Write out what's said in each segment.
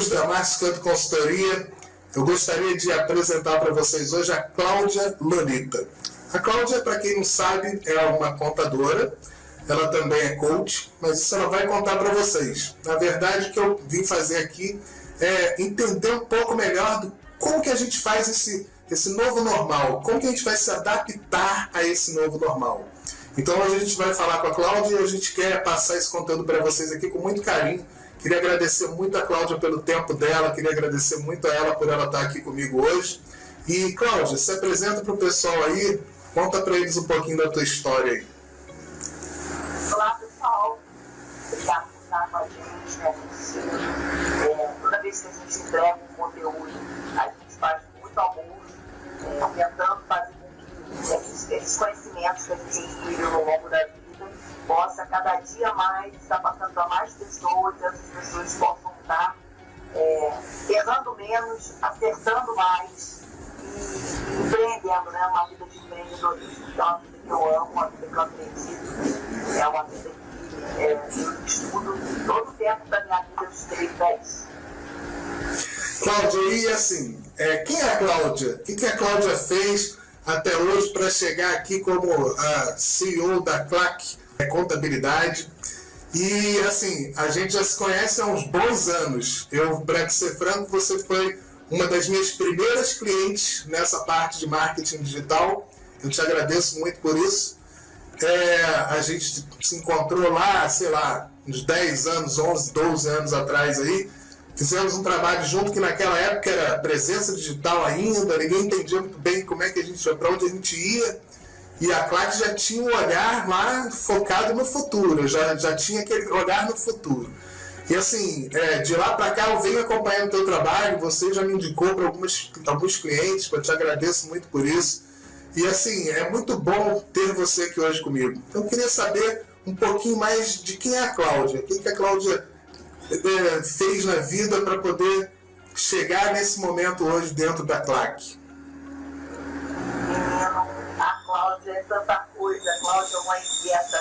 amigos da Márcio Canto Consultoria, eu gostaria de apresentar para vocês hoje a Cláudia Lolita. A Cláudia, para quem não sabe, é uma contadora, ela também é coach, mas isso ela vai contar para vocês. Na verdade, o que eu vim fazer aqui é entender um pouco melhor do como que a gente faz esse novo normal, como que a gente vai se adaptar a esse novo normal. Então hoje a gente vai falar com a Cláudia e a gente quer passar esse conteúdo para vocês aqui com muito carinho. Queria agradecer muito a Cláudia pelo tempo dela, queria agradecer muito a ela por ela estar aqui comigo hoje. E Cláudia, se apresenta para o pessoal aí, conta para eles um pouquinho da tua história aí. Olá pessoal, obrigado por estar com a gente, né? Toda vez que a gente entrega um conteúdo, a gente faz muito amor, tentando fazer com que esses conhecimentos que a gente adquiriu ao longo da vida possa cada dia mais estar passando para mais pessoas, e as pessoas possam estar errando menos, acertando mais e empreendendo, né? Uma vida de empreendedorismo, que é uma vida que eu amo, uma vida que eu acredito, é uma vida que eu estudo todo o tempo da minha vida, eu estudei para isso. Cláudia, e assim, quem é a Cláudia? O que a Cláudia fez até hoje para chegar aqui como a CEO da CLAC Contabilidade? E assim, a gente já se conhece há uns bons anos. Para ser franco, você foi uma das minhas primeiras clientes nessa parte de marketing digital. Eu te agradeço muito por isso. A gente se encontrou lá, sei lá, uns 10 anos, 11, 12 anos atrás aí. Fizemos um trabalho junto que naquela época era presença digital ainda, ninguém entendia muito bem como é que a gente ia, para onde a gente ia. E a CLAC já tinha um olhar lá focado no futuro, já tinha aquele olhar no futuro. E assim, de lá para cá eu venho acompanhando o teu trabalho, você já me indicou para alguns clientes, eu te agradeço muito por isso. E assim, é muito bom ter você aqui hoje comigo. Então eu queria saber um pouquinho mais de quem é a Cláudia, o que a Cláudia fez na vida para poder chegar nesse momento hoje dentro da CLAC. A Cláudia é tanta coisa, a Cláudia é uma inquieta.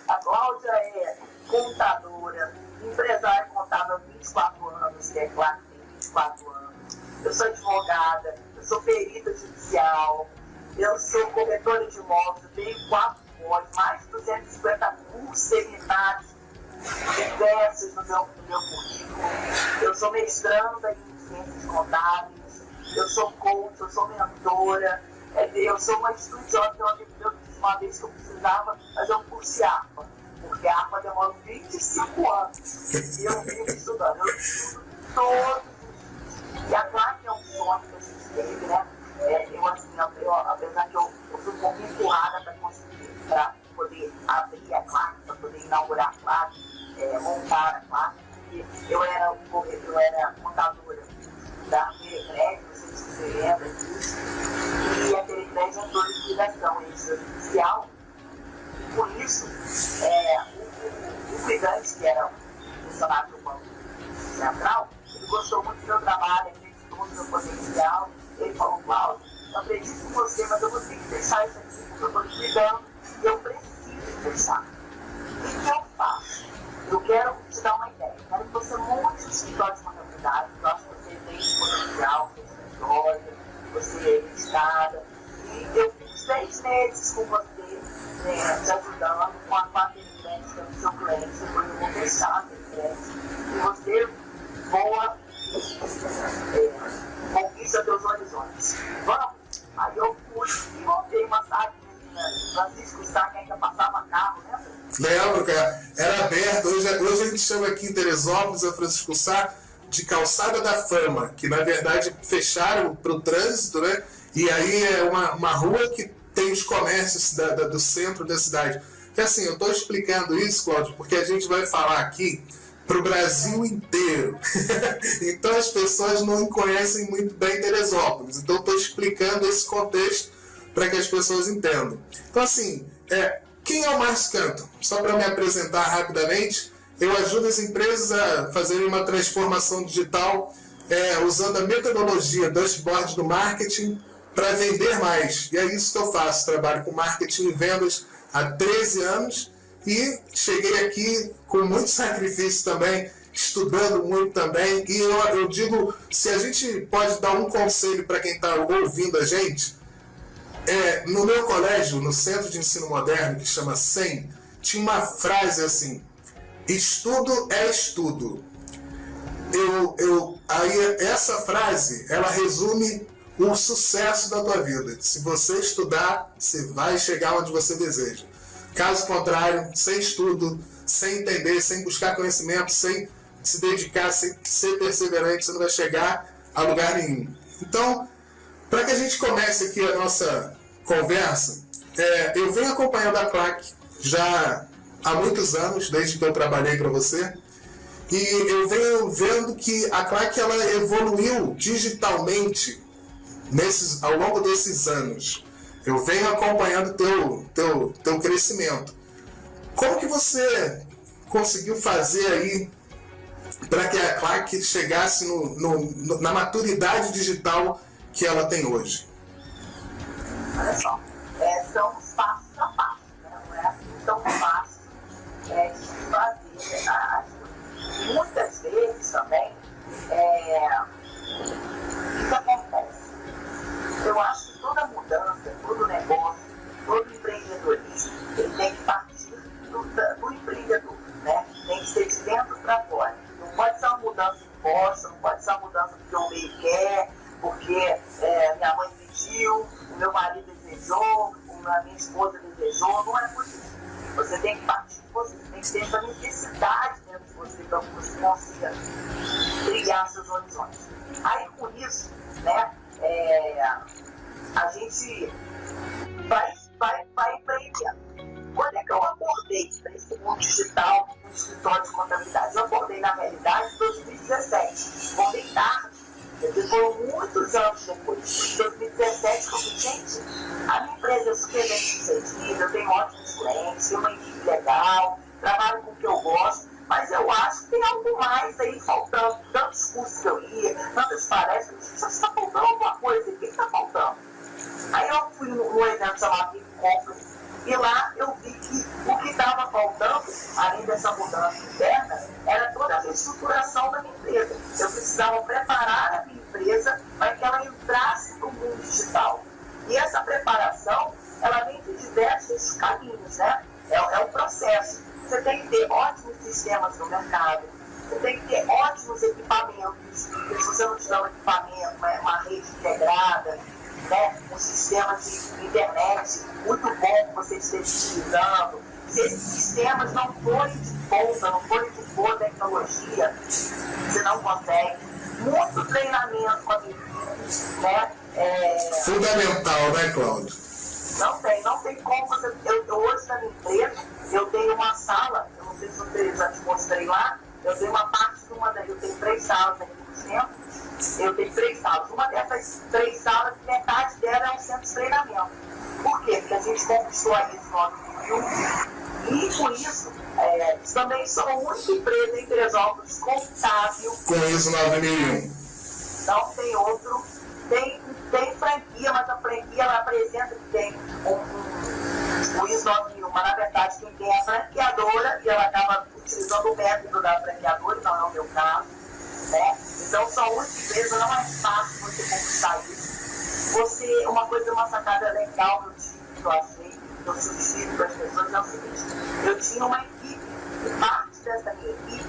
A Cláudia é contadora, empresária contábil há 24 anos, que é CLAC tem 24 anos. Eu sou advogada, eu sou perita judicial, eu sou corretora de imóveis, eu tenho 4 pós, mais de 250 cursos, seminários diversos no meu currículo. Eu sou mestranda em ciências contábeis, eu sou coach, eu sou mentora, eu sou uma estudiosa. Eu disse uma vez que eu precisava fazer um curso de APA, porque a APA demora 25 anos e eu vivo estudando. Eu estudo todos os dias. E a CLAC é um sonho que a gente teve, né? Apesar que eu fui um pouco empurrada para poder abrir a CLAC, para poder inaugurar a CLAC, montar a CLAC. Eu era contadora da Telecred, não sei se você lembra disso, e a Telecred entrou em liquidação extrajudicial, e por isso o cuidante, que era o funcionário do Banco Central, ele gostou muito do meu trabalho, acreditou no meu potencial. Ele falou: Cláudio, eu acredito em você, mas eu vou ter que deixar isso aqui porque eu estou cuidando e eu preciso deixar. O que eu faço? Eu quero te dar uma ideia. Eu quero que você monte um escritório de contabilidade. Eu acho que você tem potencial, você é escritório, você é listada. E eu fiz 6 meses com você, te ajudando com a paternidade do seu cliente. Depois eu vou fechar a paternidade. E você voa, conquista teus horizontes. Vamos? Aí eu fui e voltei uma tarde, Francisco Sá, que ainda passava carro, né? Lembro, cara. Era aberto. Hoje a gente chama aqui em Teresópolis, a Francisco Sá, de Calçada da Fama, que na verdade fecharam para o trânsito, né? E aí é uma rua que tem os comércios do centro da cidade. E assim, eu estou explicando isso, Cláudio, porque a gente vai falar aqui para o Brasil inteiro. Então as pessoas não conhecem muito bem Teresópolis. Então estou explicando esse contexto para que as pessoas entendam. Então assim, quem é o Márcio Canto? Só para me apresentar rapidamente, eu ajudo as empresas a fazerem uma transformação digital usando a metodologia dashboard do marketing para vender mais. E é isso que eu faço. Trabalho com marketing e vendas há 13 anos e cheguei aqui com muito sacrifício também. estudando muito também. E eu digo, se a gente pode dar um conselho para quem está ouvindo a gente, no meu colégio, no Centro de Ensino Moderno, que chama SEM, tinha uma frase assim: estudo é estudo. Aí essa frase, ela resume o sucesso da tua vida. Se você estudar, você vai chegar onde você deseja. Caso contrário, sem estudo, sem entender, sem buscar conhecimento, sem se dedicar, sem ser perseverante, você não vai chegar a lugar nenhum. Então, para que a gente comece aqui a nossa conversa, eu venho acompanhando a CLAC já há muitos anos, desde que eu trabalhei para você, e eu venho vendo que a CLAC ela evoluiu digitalmente ao longo desses anos. Eu venho acompanhando teu crescimento. Como que você conseguiu fazer aí para que a CLAC chegasse na maturidade digital que ela tem hoje? Olha só, são os passos a passo, né? Não é assim tão fácil de fazer as coisas. Muitas vezes também, isso acontece. Eu acho que toda mudança, todo negócio, todo empreendedorismo, ele tem que partir do empreendedor, né? Tem que ser de dentro para fora. Não pode ser uma mudança imposta, não pode ser uma mudança porque o meio quer, porque minha mãe pediu, o meu marido desejou, a minha esposa desejou. Não é por isso. Você tem que partir de você, tem que ter essa necessidade dentro de você para que você consiga trilhar seus horizontes. Aí com isso, né, a gente vai empreendendo. Quando é que eu acordei para esse mundo digital no escritório de contabilidade? Eu acordei, na realidade, em 2017. Acordei tarde. Foram muitos anos depois, em 2017, que eu disse: gente, a minha empresa é super bem sucedida, eu tenho ótimos clientes, tenho uma equipe legal, trabalho com o que eu gosto, mas eu acho que tem algo mais aí faltando. Tantos cursos que eu ia, tantas palestras, já está faltando alguma coisa, o que está faltando? Aí eu fui num evento chamado Big Conference, e lá eu vi que o que estava faltando, além dessa mudança interna, era toda a reestruturação da minha empresa. Eu precisava preparar a minha empresa para que ela entrasse no mundo digital. E essa preparação, ela vem de diversos caminhos, né? É um processo. Você tem que ter ótimos sistemas no mercado, você tem que ter ótimos equipamentos, porque se você não tiver um equipamento, uma rede integrada, né, um sistema de internet muito bom que você esteja utilizando, se esses sistemas não forem de ponta, não forem de boa tecnologia, você não consegue. Muito treinamento com a minha equipe, né? Fundamental, né, Cláudio? Não tem como você. Eu hoje na minha empresa, eu tenho uma sala, eu não sei se eu já te mostrei lá, eu tenho uma parte de uma daí, eu tenho 3 salas aqui no centro. Eu tenho 3 salas. Uma dessas 3 salas, metade dela é um centro de treinamento. Por quê? Porque a gente conquistou a ISO 9001 e, com isso, também sou a única empresa em Teresópolis contábil. Com ISO 9001. Não tem outro. Tem franquia, mas a franquia ela apresenta que tem o ISO 9001. Mas, na verdade, quem tem é a franqueadora e ela acaba utilizando o método da franqueadora, não é o meu caso. Né? Então, só uma empresa não é fácil você conquistar isso. Uma sacada legal que eu achei, que eu sugiro para as pessoas é o seguinte: eu tinha uma equipe, e parte dessa minha equipe,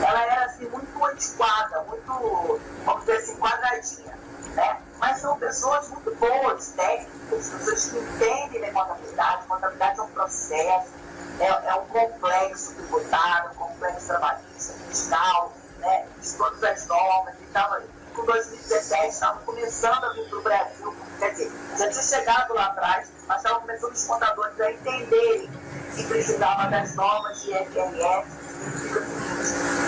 ela era assim, muito antiquada, muito, vamos dizer assim, quadradinha, né? Mas são pessoas muito boas, técnicas, pessoas que entendem de contabilidade. Contabilidade é um processo, é um complexo tributário, um complexo trabalhista, fiscal, né, de todas as normas, e estava com 2017, estavam começando a vir para o Brasil, quer dizer, já tinha chegado lá atrás, mas estavam começando os contadores a entenderem que precisava das normas de FRS.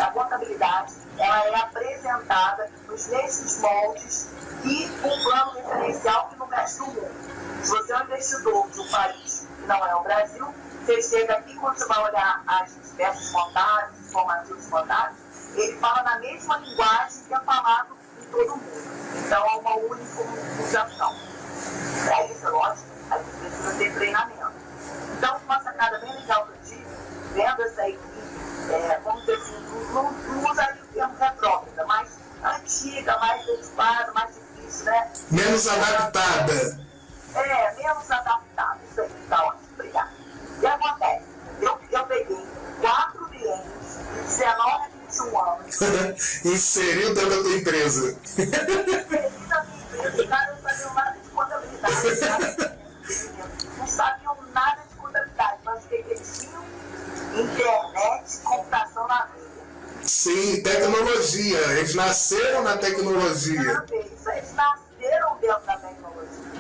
A contabilidade, ela é apresentada nos mesmos moldes e um plano referencial que no resto do mundo. Se você é um investidor de um país que não é o Brasil, você chega aqui, quando você vai olhar as diversas contábeis, informativos contábeis, ele fala na mesma linguagem que é falado em todo mundo. Então, é uma única unificação. Para isso, é lógico, a gente precisa ter treinamento. Então, uma sacada bem legal que eu tive, vendo essa equipe, vamos dizer assim, não usa antiga, mais dedicadas, mais difícil, né? Menos adaptada. Menos adaptada. Isso aí, tá ótimo, obrigada. O que acontece? Eu peguei 4 clientes de 19 a 21 anos. Inseriu dentro da tua empresa. Inseri na minha empresa, cara, não sabiam nada de contabilidade. Não sabiam nada de contabilidade, mas o que eles tinham? Internet, computação na veia. Sim, tecnologia. Eles nasceram na tecnologia. Eles nasceram dentro da tecnologia.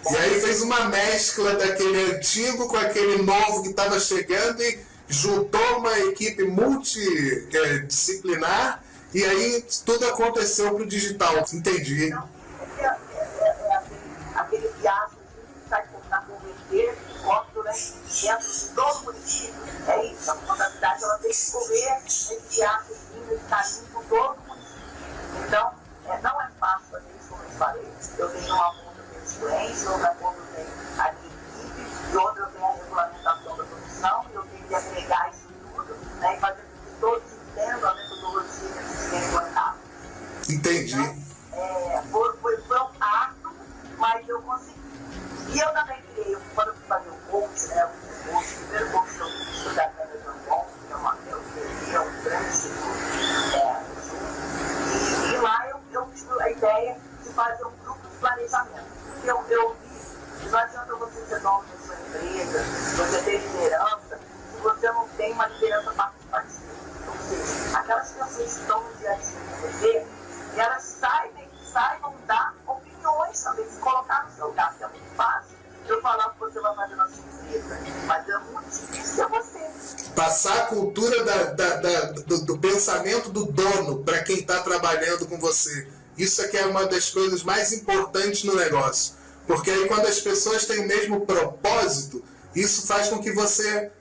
E aí fez uma mescla daquele antigo com aquele novo que estava chegando e juntou uma equipe multidisciplinar e aí tudo aconteceu para o digital. Entendi. Então, aquele fiasco que sai para converter voto, né, dentro de todo o município. É isso, a contabilidade ela tem que correr esse fiasco, esse caminho por todo o município. Então, não é fácil fazer isso, como eu falei. Eu tenho uma conta de influência, outra conta tem a minha equipe, e outra eu tenho a regulamentação da produção, e eu tenho que agregar isso tudo, né, e fazer com que todos entendam a metodologia que eles têm implantado. Entendi. Então, foi um árduo, mas eu consegui. E eu também criei, quando eu fui fazer o coach, né, o primeiro coach que eu fiz da Amazon Bom, que é um grande instituto, e lá eu tive a ideia de fazer um grupo de planejamento. Porque eu vi que não adianta você ser dono da sua empresa, você ter liderança, se você não tem uma liderança participativa. Ou seja, aquelas pessoas que estão no dia a dia com você, e elas saibam dar opiniões também, se colocar no seu lugar, porque é muito fácil eu falar o que você vai fazer na sua empresa, mas é muito difícil ser você. Passar a cultura do pensamento do dono para quem está trabalhando com você. Isso aqui é uma das coisas mais importantes no negócio. Porque aí quando as pessoas têm o mesmo propósito, isso faz com que você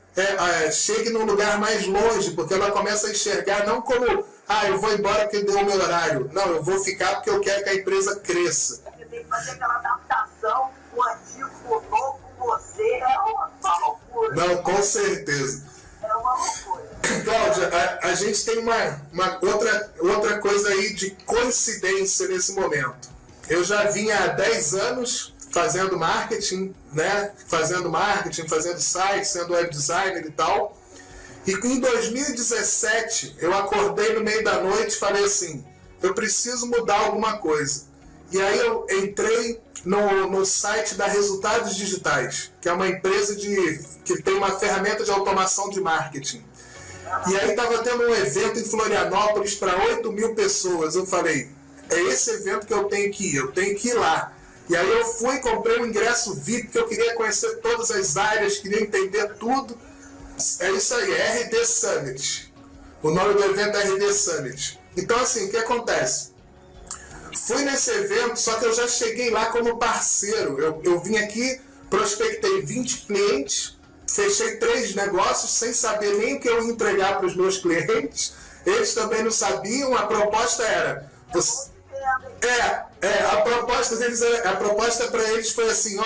chegue num lugar mais longe, porque ela começa a enxergar não como eu vou embora porque deu o meu horário. Não, eu vou ficar porque eu quero que a empresa cresça. Você tem que fazer aquela adaptação, o antigo com o novo, com você, é uma loucura. Não, com certeza. É uma loucura. Cláudia, a gente tem uma outra coisa aí de coincidência nesse momento. Eu já vinha há 10 anos fazendo marketing, né? Fazendo site, sendo web designer e tal. E em 2017, eu acordei no meio da noite e falei assim, eu preciso mudar alguma coisa. E aí eu entrei no site da Resultados Digitais, que é uma empresa que tem uma ferramenta de automação de marketing. E aí estava tendo um evento em Florianópolis para 8.000 pessoas. Eu falei, é esse evento que eu tenho que ir lá. E aí eu fui e comprei um ingresso VIP, porque eu queria conhecer todas as áreas, queria entender tudo. É isso aí, é RD Summit. O nome do evento é RD Summit. Então assim, o que acontece? Fui nesse evento, só que eu já cheguei lá como parceiro. Eu vim aqui, prospectei 20 clientes, fechei 3 negócios sem saber nem o que eu ia entregar para os meus clientes. Eles também não sabiam, a proposta era... A proposta para eles foi assim,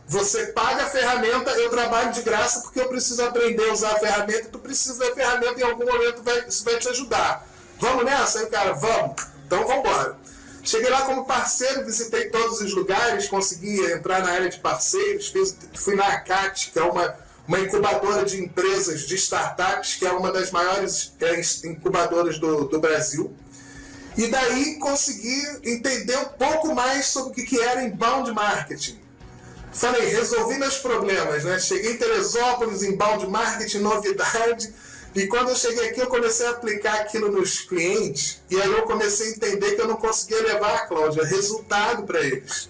você paga a ferramenta, eu trabalho de graça porque eu preciso aprender a usar a ferramenta, tu precisa da ferramenta e em algum momento isso vai te ajudar. Vamos nessa? Aí o cara, vamos. Então vamos embora. Cheguei lá como parceiro, visitei todos os lugares, consegui entrar na área de parceiros, fui na ACAT, que é uma incubadora de empresas, de startups, que é uma das maiores incubadoras do Brasil. E daí consegui entender um pouco mais sobre o que era inbound marketing. Falei, resolvi meus problemas, né? Cheguei em Teresópolis, inbound marketing, novidade. E quando eu cheguei aqui, eu comecei a aplicar aquilo nos clientes. E aí eu comecei a entender que eu não conseguia levar, Cláudia, resultado para eles.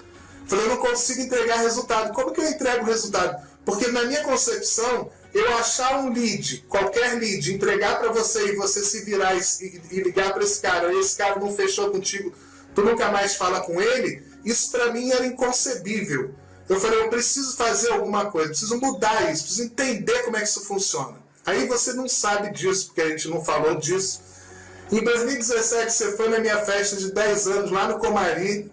Falei, eu não consigo entregar resultado. Como que eu entrego resultado? Porque na minha concepção, eu achar um lead, qualquer lead, entregar para você e você se virar e ligar para esse cara, e esse cara não fechou contigo, tu nunca mais fala com ele, isso para mim era inconcebível. Eu falei, eu preciso fazer alguma coisa, preciso mudar isso, preciso entender como é que isso funciona. Aí você não sabe disso, porque a gente não falou disso. Em 2017, você foi na minha festa de 10 anos, lá no Comari,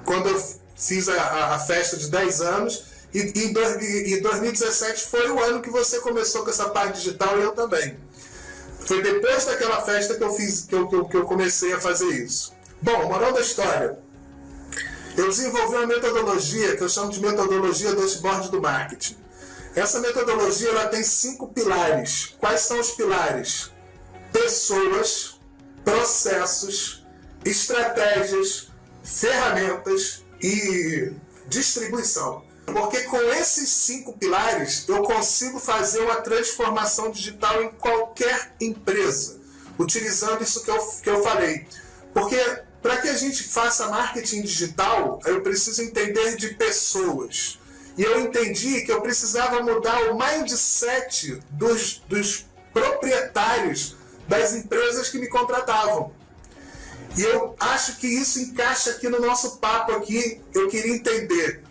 quando eu fiz a festa de 10 anos, e 2017 foi o ano que você começou com essa parte digital e eu também. Foi depois daquela festa que eu comecei a fazer isso. Bom, moral da história. Eu desenvolvi uma metodologia que eu chamo de metodologia dashboard do marketing. Essa metodologia ela tem 5 pilares. Quais são os pilares? Pessoas, processos, estratégias, ferramentas e distribuição. Porque com esses 5 pilares eu consigo fazer uma transformação digital em qualquer empresa, utilizando isso que eu falei. Porque para que a gente faça marketing digital, eu preciso entender de pessoas. E eu entendi que eu precisava mudar o mindset dos proprietários das empresas que me contratavam. E eu acho que isso encaixa aqui no nosso papo aqui. Eu queria entender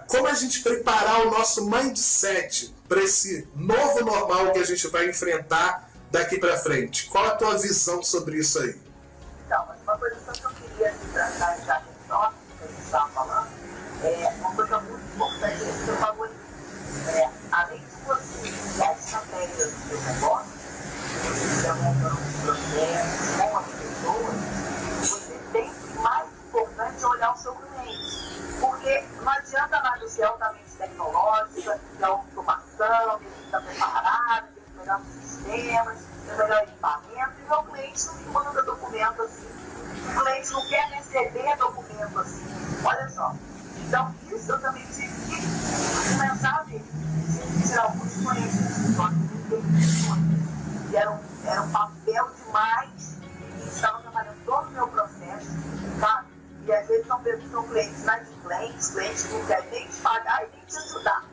como a gente preparar o nosso mindset para esse novo normal que a gente vai enfrentar daqui para frente. Qual a tua visão sobre isso aí? Então, mas uma coisa só que eu queria tratar já nesse tópico que a gente estava falando, uma coisa muito importante que você falou ali. Além de você usar as estratégias do seu negócio, você estiver montando um processo com as pessoas, você tem que, mais importante, olhar o seu cliente. Porque não adianta nada você altamente tecnológica, ter automação, ter que estar preparado, ter que melhorar os sistemas, ter melhor equipamento, e o cliente não me manda documento assim. O cliente não quer receber documento assim. Olha só. Então, isso eu também tive que começar a ver. Tive que tirar alguns clientes do escritório que não tem. E era um papel demais. E estava trabalhando todo o meu processo, sabe? E às vezes são clientes inadimplentes, clientes que não querem nem te pagar e nem te ajudar.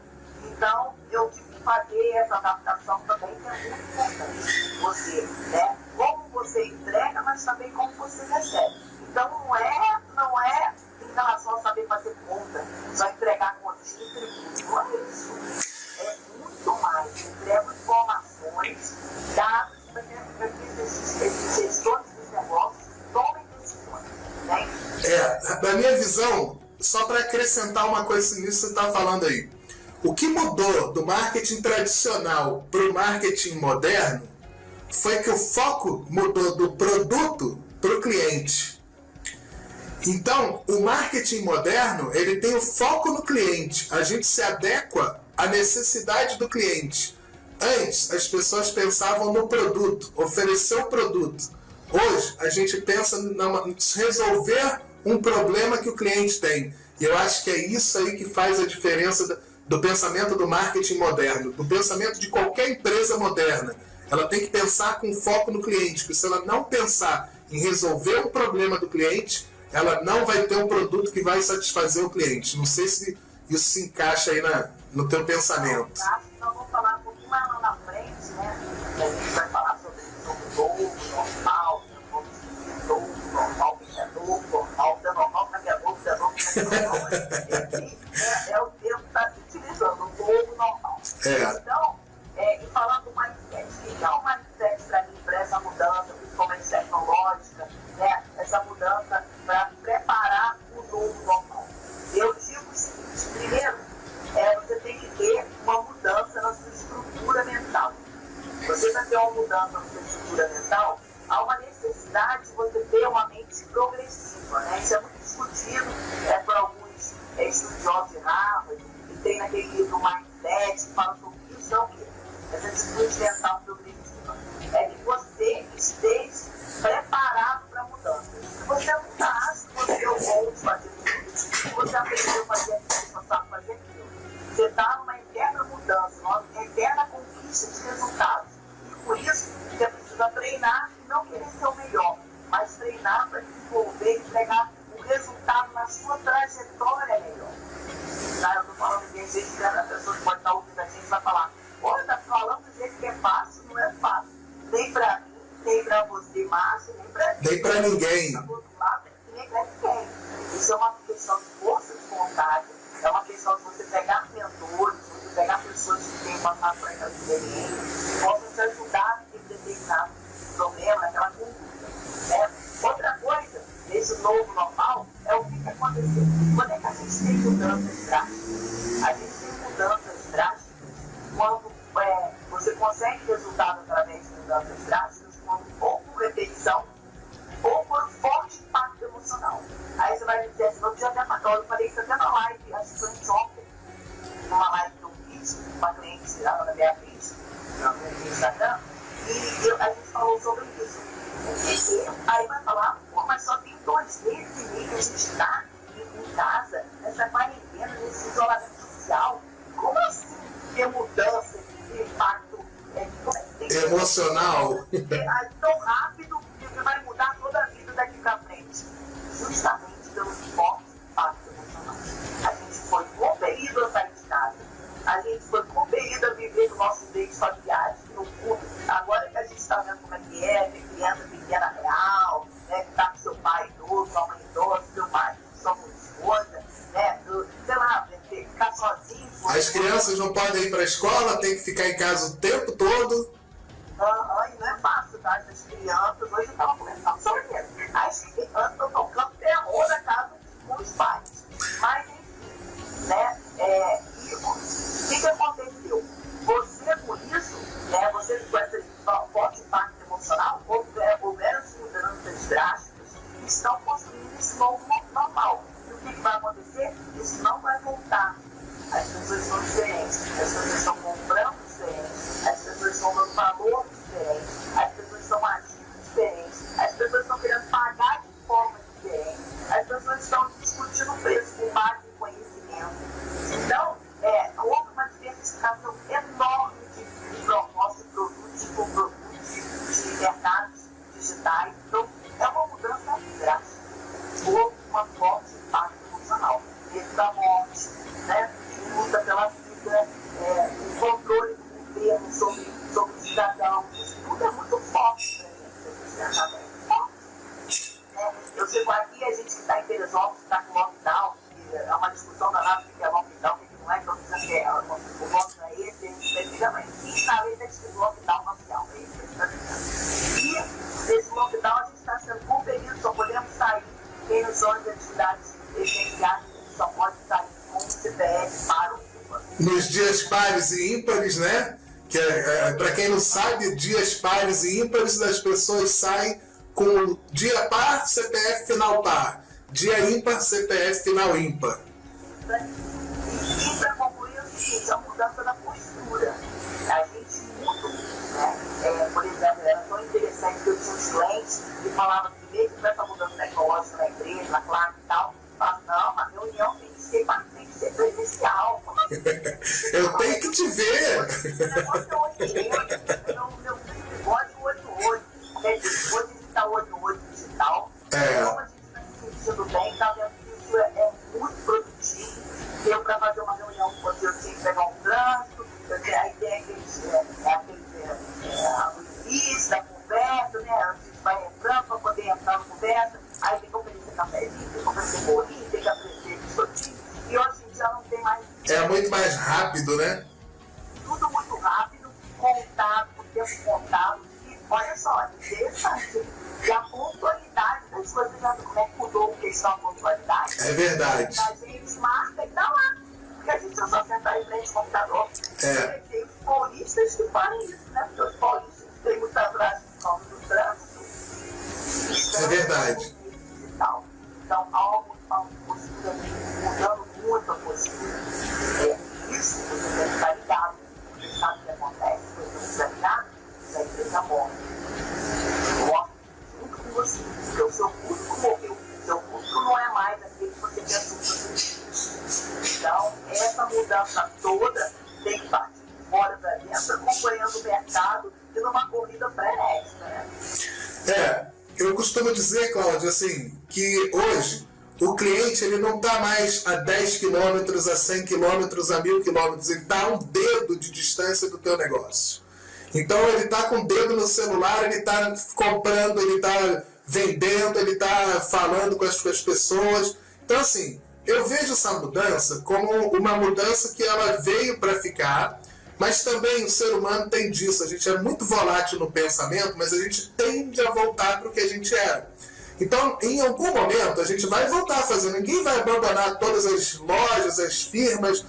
Então, eu tive que fazer essa adaptação também, que é muito importante. Você, né? Como você entrega, mas também como você recebe. Então, não é em relação a saber fazer conta, só entregar continha e tributo. Não é isso. É muito mais. Entrego informações, dados, para que esses gestores dos negócios tomem decisões. Né? Na minha visão, só para acrescentar uma coisa nisso que você está falando aí. O que mudou do marketing tradicional para o marketing moderno foi que o foco mudou do produto para o cliente. Então, o marketing moderno, ele tem o foco no cliente. A gente se adequa à necessidade do cliente. Antes, as pessoas pensavam no produto, oferecer o produto. Hoje, a gente pensa em resolver um problema que o cliente tem. E eu acho que é isso aí que faz a diferença do pensamento do marketing moderno, do pensamento de qualquer empresa moderna. Ela tem que pensar com foco no cliente, porque se ela não pensar em resolver um problema do cliente, ela não vai ter um produto que vai satisfazer o cliente. Não sei se isso se encaixa aí no teu pensamento. Nós vamos falar um pouquinho mais lá na frente, né? A gente vai falar sobre novo, normal, normal, que é novo, normal, que é normal, que é novo, que é novo, que é normal. É o termo que está se utilizando, o novo normal. Então, e falando do mindset, o que é o mindset para mim, para essa mudança, principalmente tecnológica, né? Essa mudança para preparar o novo normal? Eu digo o seguinte: primeiro, você tem que ter uma mudança na sua estrutura mental. Você vai ter uma mudança na sua estrutura mental, há uma necessidade de você ter uma mente progressiva, né? Isso é muito discutido por alguns estudiosos de Harvard, que tem naquele livro Mindset, que fala sobre isso, não que essa atitude mental progressiva é que você esteja preparado para a mudança. Se você não está, acha que você é o bom de fazer tudo, se você aprendeu a fazer aquilo, você sabe fazer aquilo. Você está numa eterna mudança, numa eterna conquista de resultados. E por isso, você precisa treinar e não querer ser o melhor, mas treinar para desenvolver e entregar o resultado na sua trajetória melhor. Tá? Eu estou falando de gente que a pessoa que pode estar ouvindo a gente vai falar: olha, está falando do jeito que é fácil, não é fácil. Nem para mim, nem para você, Márcio, nem para ninguém. Nem para ninguém. Isso é uma questão de força de vontade, é uma questão de você pegar mentores, você pegar pessoas que têm passado por aquela experiência, que possam te ajudar em determinado problema, naquela conduta. Outra coisa, nesse novo normal, é o que aconteceu. Quando é que a gente tem mudanças drásticas? A gente tem mudanças drásticas quando você consegue resultado através de mudanças Então, eu falei isso até na live, acho que foi ontem, numa live que eu fiz, uma cliente, a Ana Beatriz, no Instagram, e a gente falou sobre isso. E aí vai falar, pô, mas só tem 2 meses e meio que a gente está em casa, nessa quarentena, nesse isolamento social. Como assim ter mudança, ter impacto emocional? Tão rápido que vai mudar toda a vida daqui para frente. Justamente pelo forte impacto emocional. A gente foi compelido a sair de casa. A gente foi compelido a viver os nossos direitos familiares. Agora que a gente está vendo como é que é, ter criança pequena real, né, que está com seu pai idoso, sua mãe idosa, seu marido, sua esposa, né, sei lá, ficar sozinho. As crianças não podem ir para a escola, tem que ficar em casa o tempo todo. E não é fácil, tá? As crianças, hoje eu estava conversando sobre isso. As crianças estão tocando terror na casa com os pais. Mas, enfim, né? O que aconteceu? Você, com isso, né? Você com esse forte impacto emocional, houveram mudanças drásticas que estão construindo esse novo normal. E o que vai acontecer? Isso não vai voltar. As pessoas são diferentes, as pessoas estão comprando diferentes, as pessoas estão dando valor diferente, as pessoas estão agindo diferente, as pessoas estão querendo pagar de forma diferente, as pessoas estão discutindo o preço com base em conhecimento. Então, houve uma diversificação enorme de propósitos, de mercados digitais. Então, é uma mudança drástica. Houve uma forte impacto emocional. Medo da morte, né? Luta pela vida, o controle do governo sobre o cidadão, isso tudo é muito forte para a gente, é forte. Eu chego aqui, a gente que está em Teresópolis, está com lockdown, é uma discussão danada do que é lockdown, o que não é, então dizendo que o voto não é esse, a gente vai dizer, mas quem na lei está escrito lockdown oficial, é isso que a gente está dizendo. E nesse lockdown a gente está sendo compelido, só podemos sair, quem nos zonas de atividades essenciais, só pode sair com o CPF para o Cuba. Nos dias pares e ímpares, né? Que para quem não sabe, dias pares e ímpares, as pessoas saem com dia par, CPF final par. Dia ímpar, CPF final ímpar. E para concluir o seguinte, a mudança da postura. A gente muda, né? Por exemplo, era tão interessante que eu tinha uns clientes que falavam que mesmo com essa mudança tecnológica na igreja, na classe e tal, falavam, não, a reunião tem que ser presencial. Eu tenho que te ver. O negócio é olho meu bigode olho no olho. Hoje a gente está olho no olho digital. Como a gente está se sentindo bem, está vendo que isso é muito produtivo. Eu, para fazer uma reunião, quando eu tinha que pegar um trânsito, aí tem aquele início da conversa, né? A gente vai entrando para poder entrar na conversa, aí tem que oferecer cafezinho, tem que oferecer bolinho, tem que oferecer biscoitinho, e hoje em dia não tem mais. É muito mais rápido, né? Tudo muito rápido, contado, com tempo contado, e olha só, interessante. E a pontualidade das coisas, já como é que mudou a questão da pontualidade? É verdade. A gente marca e dá lá. Porque a gente só sentar em frente ao computador. Tem os paulistas que fazem isso, né? Porque os paulistas têm muita atraso por causa do trânsito. É verdade. Então, há uma postura mudando muito a postura. Isso você tem que estar ligado. Você sabe o que acontece, você precisa ligar, a empresa morre. Morre junto com você. Porque o seu público morreu. O seu público não é mais aquele que você pensou que você. Então, essa mudança toda tem que partir de fora para dentro, acompanhando o mercado e numa corrida frenética, né? Eu costumo dizer, Cláudia, assim, que hoje o cliente ele não está mais a 10 quilômetros, a 100 quilômetros, a 1000 quilômetros, ele está a um dedo de distância do teu negócio. Então ele está com o dedo no celular, ele está comprando, ele está vendendo, ele está falando com as pessoas. Então assim, eu vejo essa mudança como uma mudança que ela veio para ficar, mas também o ser humano tem disso, a gente é muito volátil no pensamento, mas a gente tende a voltar para o que a gente era. Então, em algum momento, a gente vai voltar a fazer, ninguém vai abandonar todas as lojas, as firmas,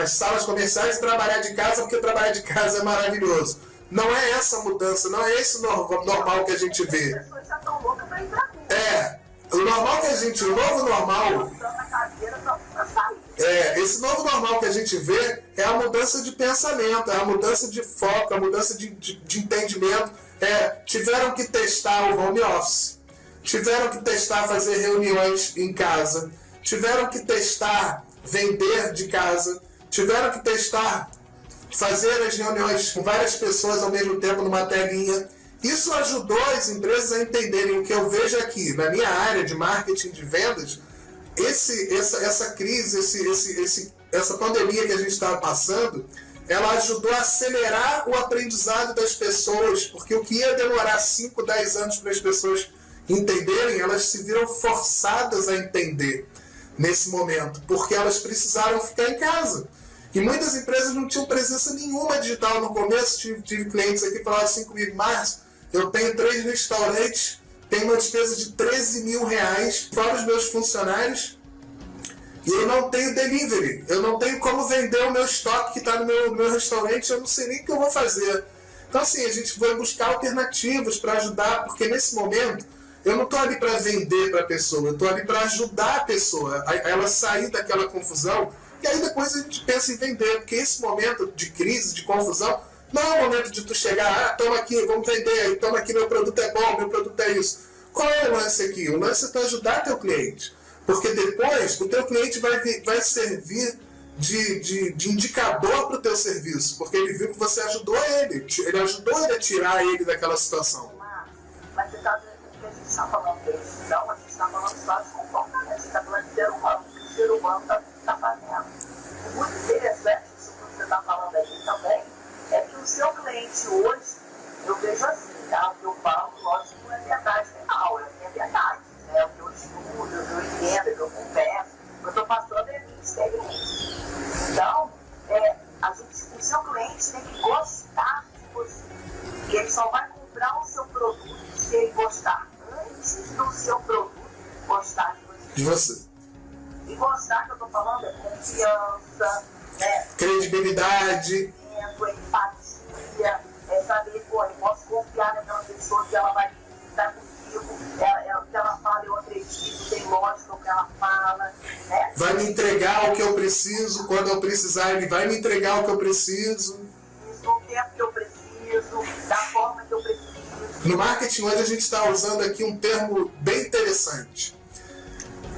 as salas comerciais e trabalhar de casa, porque trabalhar de casa é maravilhoso. Não é essa mudança, não é esse normal que a gente vê. As pessoas já estão loucas para ir para rua. O normal que a gente, o novo normal... Esse novo normal que a gente vê é a mudança de pensamento, é a mudança de foco, a mudança de entendimento. Tiveram que testar o home office, tiveram que testar fazer reuniões em casa, tiveram que testar vender de casa, tiveram que testar fazer as reuniões com várias pessoas ao mesmo tempo numa telinha. Isso ajudou as empresas a entenderem o que eu vejo aqui na minha área de marketing de vendas. Essa crise, essa pandemia que a gente estava passando, ela ajudou a acelerar o aprendizado das pessoas, porque o que ia demorar 5, 10 anos para as pessoas entenderem, elas se viram forçadas a entender nesse momento, porque elas precisaram ficar em casa. E muitas empresas não tinham presença nenhuma digital no começo. Tive clientes aqui que falaram assim comigo: Márcio, eu tenho 3 restaurantes, tenho uma despesa de R$13 mil, fora os meus funcionários, e eu não tenho delivery, eu não tenho como vender o meu estoque que está no meu restaurante, eu não sei nem o que eu vou fazer. Então assim, a gente vai buscar alternativas para ajudar, porque nesse momento eu não estou ali para vender para a pessoa, eu estou ali para ajudar a pessoa a ela sair daquela confusão, e aí depois a gente pensa em vender, porque esse momento de crise, de confusão, não é o momento de tu chegar, toma aqui, vamos vender, toma aqui, meu produto é bom, meu produto é isso. Qual é o lance aqui? O lance é tu ajudar teu cliente, porque depois o teu cliente vai servir de indicador para o teu serviço, porque ele viu que você ajudou ele ajudou ele a tirar ele daquela situação. Mas você está dizendo que a gente está falando disso, não, a gente está falando só de comportamento, a gente está falando de ser humano, o que o ser humano está fazendo. Muito interessante isso que você está falando aí também, é que o seu cliente hoje, eu vejo assim, tá? O que eu falo, lógico, não é verdade real, é verdade, né? O que eu estudo, o que eu entendo, o que eu converso, o que eu estou passando é minha experiência. Então, o seu cliente tem que gostar de você. E ele só vai comprar o seu produto se ele gostar antes do seu produto gostar de você. E gostar, que eu estou falando, é confiança, né? Credibilidade. Empatia, saber, pô, eu posso confiar naquela pessoa que ela vai estar comigo, o que ela fala eu acredito, tem lógica o que ela fala, né? Vai me entregar o que eu preciso, quando eu precisar ele vai me entregar o que eu preciso. Isso, no tempo que eu preciso, da forma que eu preciso. No marketing hoje a gente está usando aqui um termo bem interessante.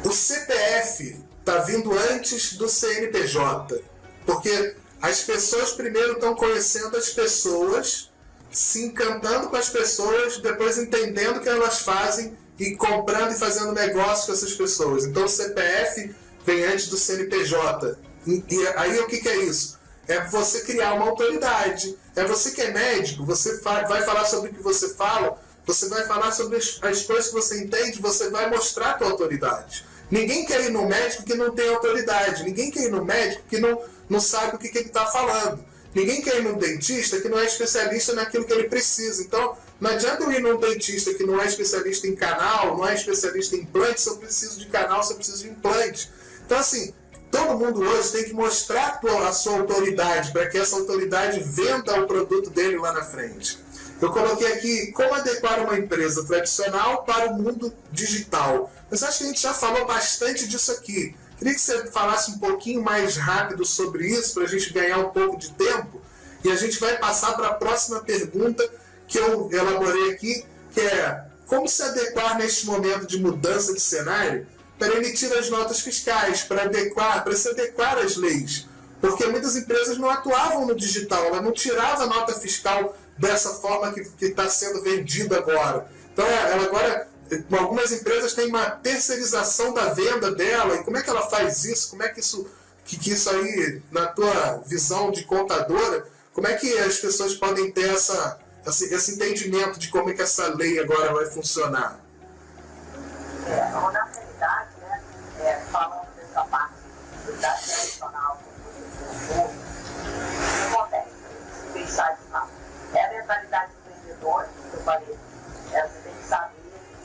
O CPF está vindo antes do CNPJ, porque as pessoas primeiro estão conhecendo as pessoas, se encantando com as pessoas, depois entendendo o que elas fazem e comprando e fazendo negócio com essas pessoas. Então o CPF vem antes do CNPJ. E aí o que é isso? É você criar uma autoridade. É você que é médico, você vai falar sobre o que você fala, você vai falar sobre as coisas que você entende, você vai mostrar a tua autoridade. Ninguém quer ir no médico que não tem autoridade. Ninguém quer ir no médico que não sabe o que ele está falando. Ninguém quer ir num dentista que não é especialista naquilo que ele precisa. Então, não adianta eu ir num dentista que não é especialista em canal, não é especialista em implante, se eu preciso de canal, se eu preciso de implante. Então, assim, todo mundo hoje tem que mostrar a sua autoridade, para que essa autoridade venda o produto dele lá na frente. Eu coloquei aqui como adequar uma empresa tradicional para o mundo digital. Mas acho que a gente já falou bastante disso aqui. Queria que você falasse um pouquinho mais rápido sobre isso, para a gente ganhar um pouco de tempo. E a gente vai passar para a próxima pergunta que eu elaborei aqui, que é: como se adequar neste momento de mudança de cenário para emitir as notas fiscais, para se adequar às leis? Porque muitas empresas não atuavam no digital, ela não tirava a nota fiscal dessa forma que está sendo vendida agora. Então, ela agora, algumas empresas têm uma terceirização da venda dela. E como é que ela faz isso? Como é que isso aí, na tua visão de contadora, como é que as pessoas podem ter esse entendimento de como é que essa lei agora vai funcionar? Na realidade, né, falando dessa parte da tradicional, o que acontece? Deixar de lado. É a mentalidade do vendedor, que eu falei. Você tem que saber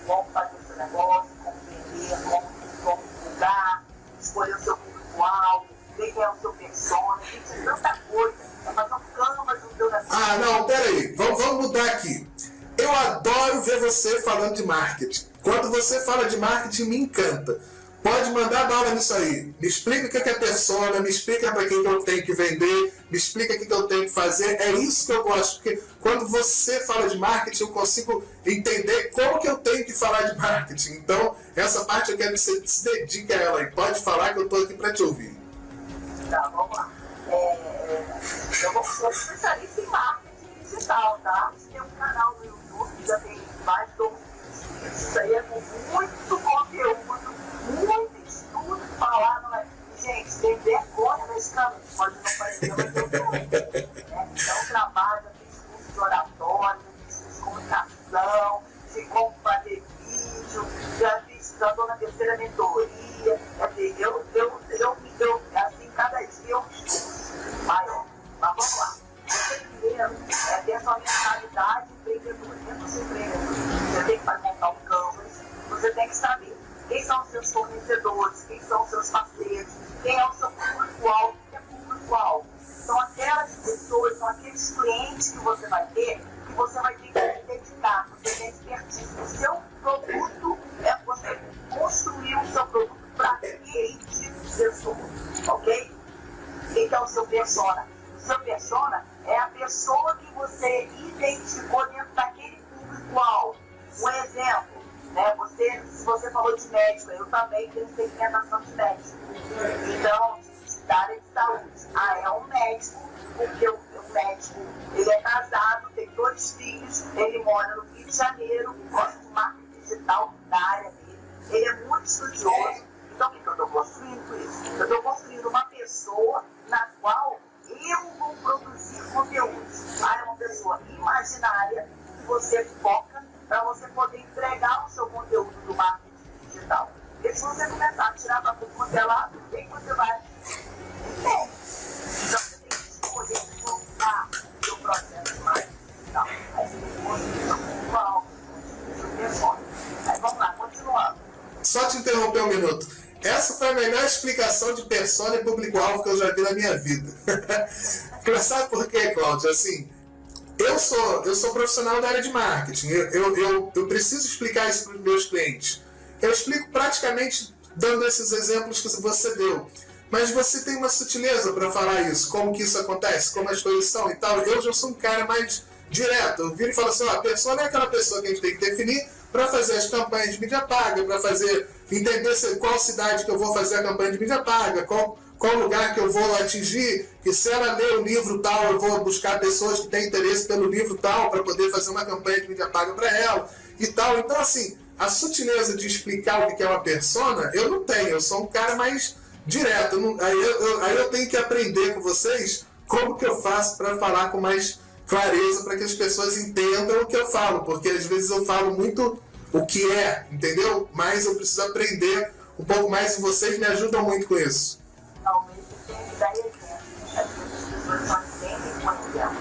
como fazer o seu negócio, como vender, como divulgar, escolher o seu público-alvo, ver quem é o seu persona, tem que ser tanta coisa. Vai fazer um canvas do teu negócio. Ah, não, peraí. Vamos mudar aqui. Eu adoro ver você falando de marketing. Quando você fala de marketing, me encanta. Pode mandar bala nisso aí. Me explica o que é persona, me explica para quem que eu tenho que vender, me explica o que eu tenho que fazer. É isso que eu gosto, porque quando você fala de marketing, eu consigo entender como que eu tenho que falar de marketing. Então, essa parte eu quero que você se dedique a ela e pode falar que eu estou aqui para te ouvir. Tá, vamos lá. Eu sou especialista em marketing digital, tá? Tem um canal no YouTube que já tem mais de 2 vídeos. Isso aí é com muito conteúdo, muito estudo falar, não é? Gente, tem vergonha nesse caminho. Pode não parecer, mas eu tenho. Então, trabalho, eu fiz curso de oratório, fiz curso de comunicação, de como fazer vídeo, já estou na 3ª mentoria. Eu assim, cada dia eu estudo maior. Mas vamos lá. Você primeiro ter a sua mentalidade empreendedora. Dentro do seu empreendedor, você tem que montar um canvas, você tem que saber quem são os seus fornecedores, quem são os seus parceiros, quem é o seu público-alvo, o que é público-alvo. São aquelas pessoas, são aqueles clientes que você vai ter, que você vai ter que se dedicar, você tem expertise no seu produto, você construir o seu produto para aquele tipo de pessoa, ok? Então, o seu persona. O seu persona é a pessoa que você identificou dentro daquele público-alvo. Um exemplo, né? Se você falou de médico, eu também tenho segmentação de médico. Então, da área de saúde. É um médico, porque o médico, ele é casado, tem 2 filhos, ele mora no Rio de Janeiro, gosta de marketing digital da área dele, ele é muito estudioso. Então, o que eu estou construindo com isso? Eu estou construindo uma pessoa na qual eu vou produzir conteúdos. É uma pessoa imaginária que você foca para você poder entregar o seu conteúdo do marketing digital. Porque se você começar a tirar para tudo quanto é lado, quem você vai? Então você tem que escolher focar o seu processo de marketing digital. Aí você tem que construir o seu público-alvo, o seu persona. Aí vamos lá, continuando. Só te interromper um minuto. Essa foi a melhor explicação de persona e público-alvo que eu já vi na minha vida. Sabe por quê, Cláudio? Assim, eu sou profissional da área de marketing. Eu preciso explicar isso para os meus clientes. Eu explico praticamente dando esses exemplos que você deu. Mas você tem uma sutileza para falar isso, como que isso acontece, como as coisas são e tal. Eu já sou um cara mais direto. Eu viro e falo assim, a persona é aquela pessoa que a gente tem que definir para fazer as campanhas de mídia paga, para entender qual cidade que eu vou fazer a campanha de mídia paga, qual lugar que eu vou atingir, que se ela ler o livro tal, eu vou buscar pessoas que têm interesse pelo livro tal, para poder fazer uma campanha de mídia paga para ela e tal. Então, assim, a sutileza de explicar o que é uma persona, eu não tenho, eu sou um cara mais direto. Aí eu tenho que aprender com vocês como que eu faço para falar com mais clareza, para que as pessoas entendam o que eu falo, porque às vezes eu falo muito o que é, entendeu? Mas eu preciso aprender um pouco mais e vocês me ajudam muito com isso. Talvez você tenha que dar exemplo. As pessoas só entendem com exemplo.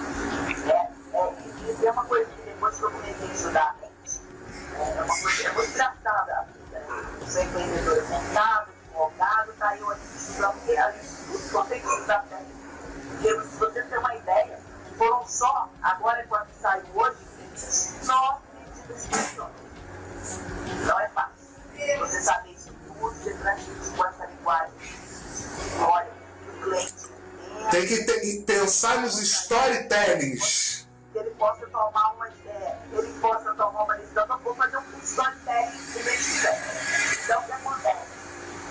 E é uma coisa que depois que eu comecei a estudar a mente, é uma coisa muito engraçada a vida. Eu sou empreendedor contábil, advogado, tá aí hoje estudando tudo que eu tenho que estudar técnica. Porque se você tem uma ideia, foram só, agora quando saiu hoje, 9 medidas de persona. Não é fácil. Você saber isso tudo, você transmitir com essa linguagem. Olha, o cliente tem que pensar nos storytellings. Que ele possa tomar uma ideia, ele possa tomar uma lição. Eu vou fazer um curso de storytelling se ele quiser. Então, o que acontece?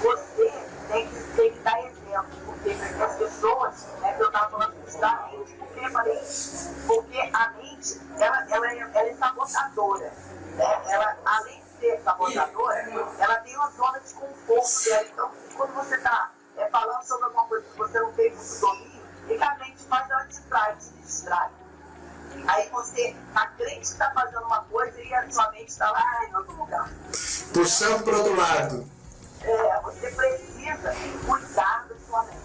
Você tem que dar exemplo, porque as pessoas, que eu estava falando do da mente, por que eu falei isso? Porque a mente, ela é sabotadora. Ela, além de ser sabotadora, ela tem uma zona de conforto dela. Então, quando você está falando sobre alguma coisa que você não tem muito domínio, e que a mente faz, ela te distrai. Aí você acredita que está fazendo uma coisa e a sua mente está lá em outro lugar. Puxando para o outro lado. Você precisa cuidar da sua mente.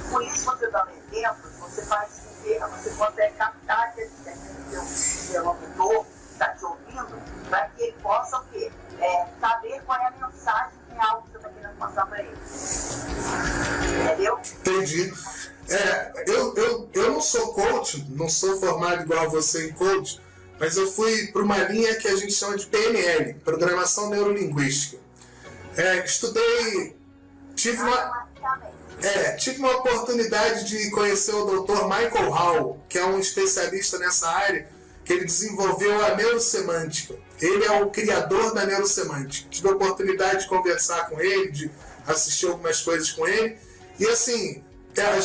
Por isso, você dando exemplos, você consegue captar aquele interlocutor que está te ouvindo, para que ele possa o quê? Saber qual é a mensagem real que você está querendo passar para ele. Entendeu? Entendi. Eu não sou coach, não sou formado igual você em coach, mas eu fui para uma linha que a gente chama de PNL, Programação Neurolinguística. Estudei, tive uma oportunidade de conhecer o Dr. Michael Hall, que é um especialista nessa área, que ele desenvolveu a neurosemântica. Ele é o criador da neurosemântica. Tive a oportunidade de conversar com ele, de assistir algumas coisas com ele. E assim, para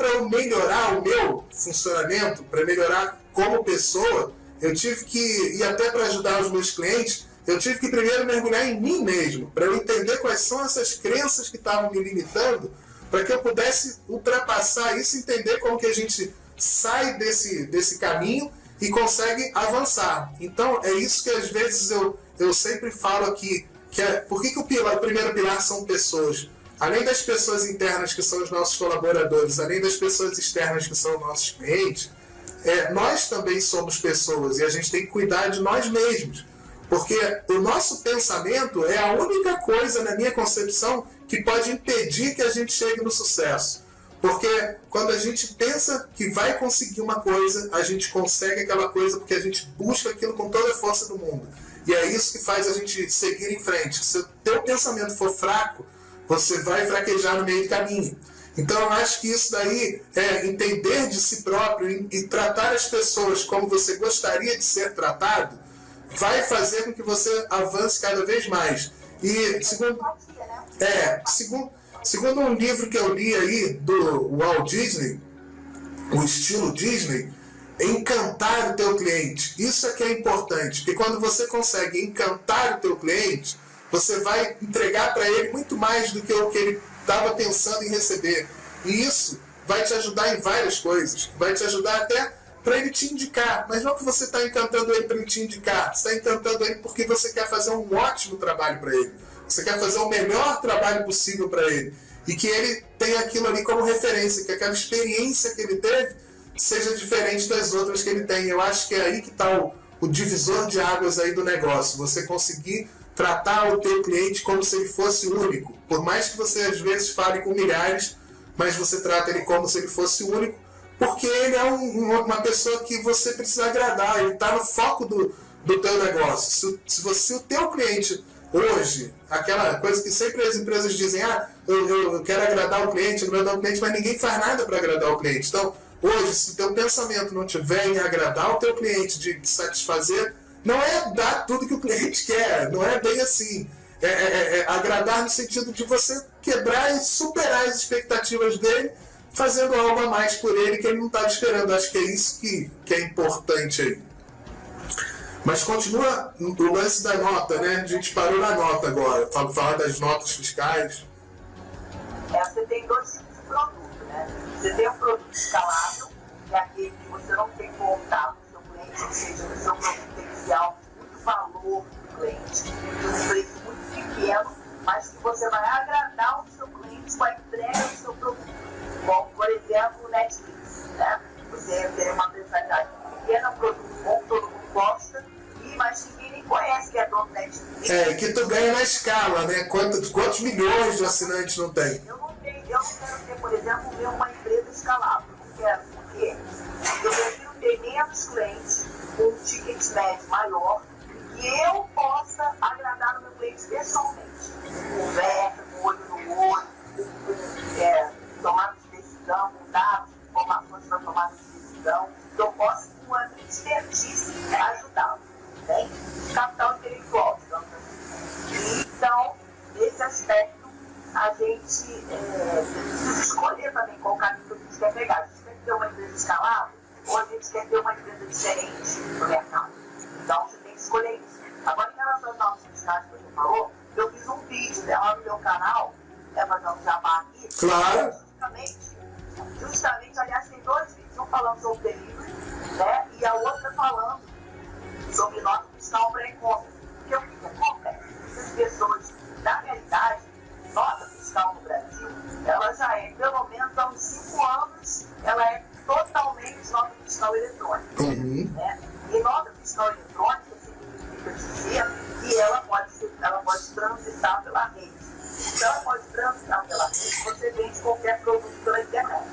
eu melhorar o meu funcionamento, para melhorar como pessoa, eu tive que, e até para ajudar os meus clientes, eu tive que primeiro mergulhar em mim mesmo, para eu entender quais são essas crenças que estavam me limitando, para que eu pudesse ultrapassar isso e entender como que a gente sai desse caminho e consegue avançar. Então, é isso que às vezes eu sempre falo aqui, por que o primeiro pilar são pessoas? Além das pessoas internas, que são os nossos colaboradores, além das pessoas externas, que são os nossos clientes, nós também somos pessoas e a gente tem que cuidar de nós mesmos. Porque o nosso pensamento é a única coisa, na minha concepção, que pode impedir que a gente chegue no sucesso. Porque quando a gente pensa que vai conseguir uma coisa, a gente consegue aquela coisa porque a gente busca aquilo com toda a força do mundo. E é isso que faz a gente seguir em frente. Se o teu pensamento for fraco, você vai fraquejar no meio do caminho. Então eu acho que isso daí é entender de si próprio e tratar as pessoas como você gostaria de ser tratado, vai fazer com que você avance cada vez mais. E segundo um livro que eu li aí do Walt Disney, o estilo Disney, encantar o teu cliente. Isso é que é importante, porque quando você consegue encantar o teu cliente, você vai entregar para ele muito mais do que o que ele estava pensando em receber. E isso vai te ajudar em várias coisas. Vai te ajudar até para ele te indicar. Mas não que você está encantando ele para ele te indicar. Você está encantando ele porque você quer fazer um ótimo trabalho para ele. Você quer fazer o melhor trabalho possível para ele. E que ele tenha aquilo ali como referência. Que aquela experiência que ele teve seja diferente das outras que ele tem. Eu acho que é aí que está o divisor de águas aí do negócio. Você conseguir tratar o teu cliente como se ele fosse único. Por mais que você às vezes fale com milhares, mas você trata ele como se ele fosse único, porque ele é uma pessoa que você precisa agradar, ele está no foco do teu negócio. Se o teu cliente hoje, aquela coisa que sempre as empresas dizem, eu quero agradar o cliente, mas ninguém faz nada para agradar o cliente. Então, hoje, se o teu pensamento não tiver em agradar o teu cliente, de satisfazer, não é dar tudo que o cliente quer, não é bem assim. É agradar no sentido de você quebrar e superar as expectativas dele, fazendo algo a mais por ele que ele não estava esperando. Acho que é isso que é importante aí. Mas continua o lance da nota, né? A gente parou na nota agora, falar das notas fiscais. Você tem dois tipos de produto, né? Você tem um produto escalável, que é aquele que você não tem contato com o seu cliente, ou seja, o seu potencial, muito valor do cliente, um preço muito pequeno, mas que você vai agradar o seu cliente com a entrega do seu produto. Como, por exemplo, o Netflix, né? Você tem uma mensalidade pequena, um produto bom, todo mundo gosta, mas ninguém nem conhece que é dono do Netflix. Que tu ganha na escala, né? Quantos milhões de assinantes não tem? Eu não quero ter, por exemplo, uma empresa escalável. Não quero, porque eu prefiro ter menos clientes, com um ticket médio maior, e eu possa agradar o meu cliente pessoalmente. Conversa, com olho no olho, com tomada de decisão, com dados, informações para tomada de decisão, que eu possa, com a minha expertise, ajudá-lo. Capital intelectual, digamos assim. Então, nesse aspecto, a gente precisa escolher também qual caminho que a gente quer pegar. A gente quer ter uma empresa escalável ou a gente quer ter uma empresa diferente no mercado. Então, você tem que escolher isso. Agora, em relação às notas fiscais que você falou, eu fiz um vídeo lá no meu canal, fazendo um jabá aqui. Claro. Justamente, aliás, tem dois vídeos, um falando sobre delivery, né, e a outra falando sobre nota fiscal pré-compra. Porque o que acontece? Essas pessoas, na realidade, nota fiscal no Brasil, ela já é, pelo menos há uns 5 anos, ela é totalmente nota fiscal eletrônica. Uhum. Né? E nota fiscal eletrônica significa dizer que ela pode transitar pela rede. Então, ela pode transitar pela rede, você vende qualquer produto pela internet.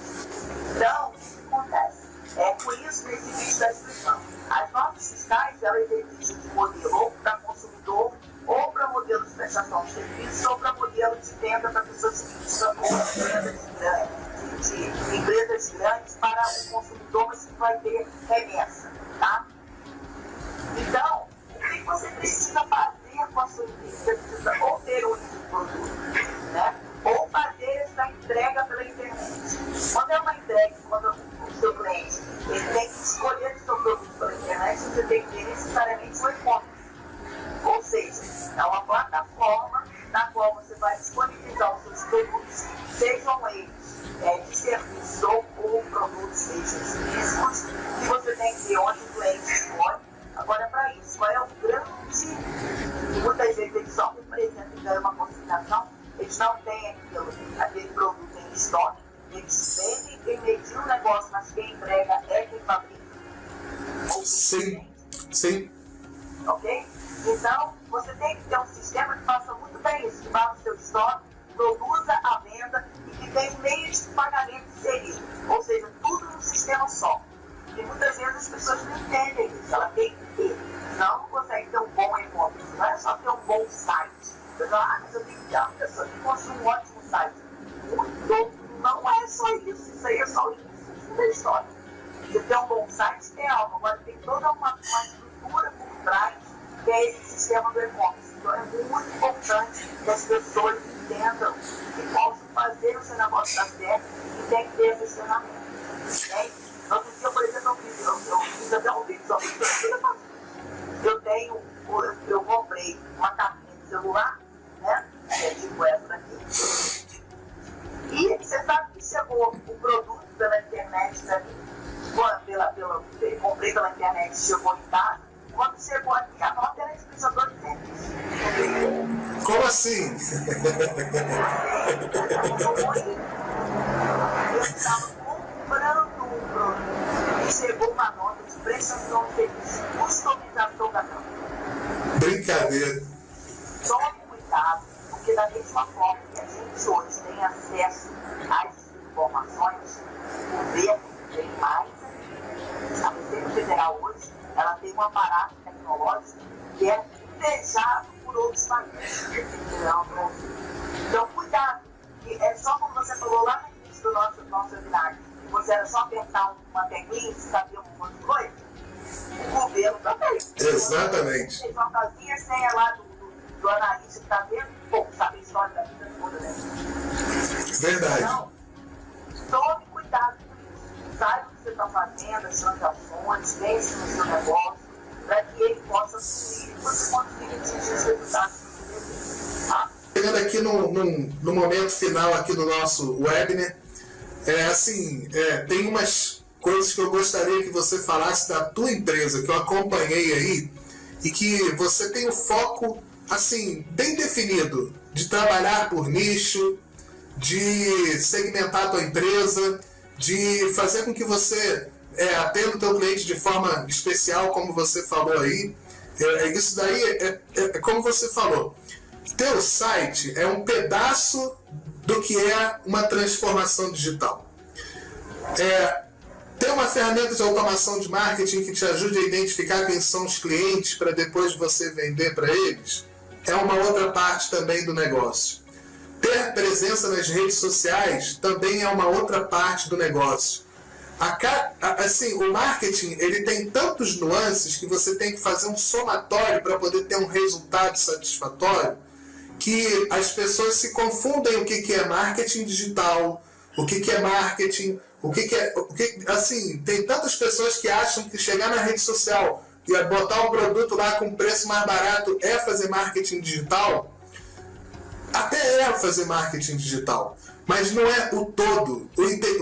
Então, o que acontece? Por isso, nesse vídeo está explicando. As notas fiscais, elas existem de modelo ou para consumidor ou para modelos prestação de serviço ou para modelo de venda para pessoas que precisam de empresas grandes para o consumidor, mas que vai ter remessa, tá? Então, o que você precisa fazer com a sua empresa? Você precisa ou ter um produto, né? Ou fazer essa entrega pela internet. Quando é uma entrega, quando o seu cliente ele tem que escolher o seu produto pela internet, você tem que ter necessariamente um e-commerce. Ou seja, é uma plataforma na qual você vai disponibilizar os seus produtos, sejam eles de serviço ou produtos físicos, e você tem que ter onde o cliente escolhe. Agora, para isso, qual é o grande... Muitas vezes eles só representam e ganham uma consignação, eles não têm aquele produto em estoque, eles vendem e mediam o negócio, mas quem entrega é quem fabrica. Sim, sim. Ok? Então, você tem que ter um sistema que faça muito bem isso, que vá no seu estoque, produza a venda e que tenha um meio de pagamento inserido. Ou seja, tudo num sistema só. E muitas vezes as pessoas não entendem isso, ela tem que ter. Não consegue ter um bom e-commerce, não é só ter um bom site. Você fala, mas eu tenho que ter uma pessoa que construa um ótimo site. Muito, não é só isso aí é só o início da história. Você ter um bom site é algo, agora tem toda uma estrutura por trás que é esse sistema do e-commerce. Então é muito importante que as pessoas entendam que possam fazer o seu negócio dar certo e tem que ter essas ferramentas. Okay? Outro dia, por exemplo, eu fiz até um vídeo sobre isso. Eu comprei uma capinha de celular, né? É tipo essa daqui. E você sabe que chegou o produto pela internet para mim. Comprei pela internet, chegou em casa. Quando chegou aqui, a nota era expressora de serviço. Como assim? Eu estava comprando um produto e chegou uma nota de prestação de serviço, customização da nota. Brincadeira. Tome cuidado, porque da mesma forma que a gente hoje tem acesso às informações, o governo tem mais. A Receita Federal hoje, ela tem um aparato tecnológico que é invejado por outros países. Então, cuidado. É só como você falou lá no início do nosso webinar, que você era só apertar uma teclinha e sabia um monte de coisa. O governo também. Exatamente. Fez uma casinha senha lá do analista que está vendo, pouco sabe a história da vida toda, né? Verdade. Então, tome cuidado com isso. Saiba o que você está fazendo, as transações, pense no seu negócio, para que ele possa fluir e você consiga atingir os resultados que você deseja. Tá? Chegando aqui no momento final aqui do nosso webinar, tem umas coisas que eu gostaria que você falasse da tua empresa, que eu acompanhei aí, e que você tem o foco, assim, bem definido, de trabalhar por nicho, de segmentar a tua empresa, de fazer com que você atenda o teu cliente de forma especial, como você falou aí. Isso daí é como você falou. Teu site é um pedaço do que é uma transformação digital. Ter uma ferramenta de automação de marketing que te ajude a identificar quem são os clientes para depois você vender para eles é uma outra parte também do negócio. Ter presença nas redes sociais também é uma outra parte do negócio. O marketing ele tem tantos nuances que você tem que fazer um somatório para poder ter um resultado satisfatório, que as pessoas se confundem o que é marketing digital, o que é marketing, tem tantas pessoas que acham que chegar na rede social e botar um produto lá com preço mais barato é fazer marketing digital. Até é fazer marketing digital, mas não é o todo.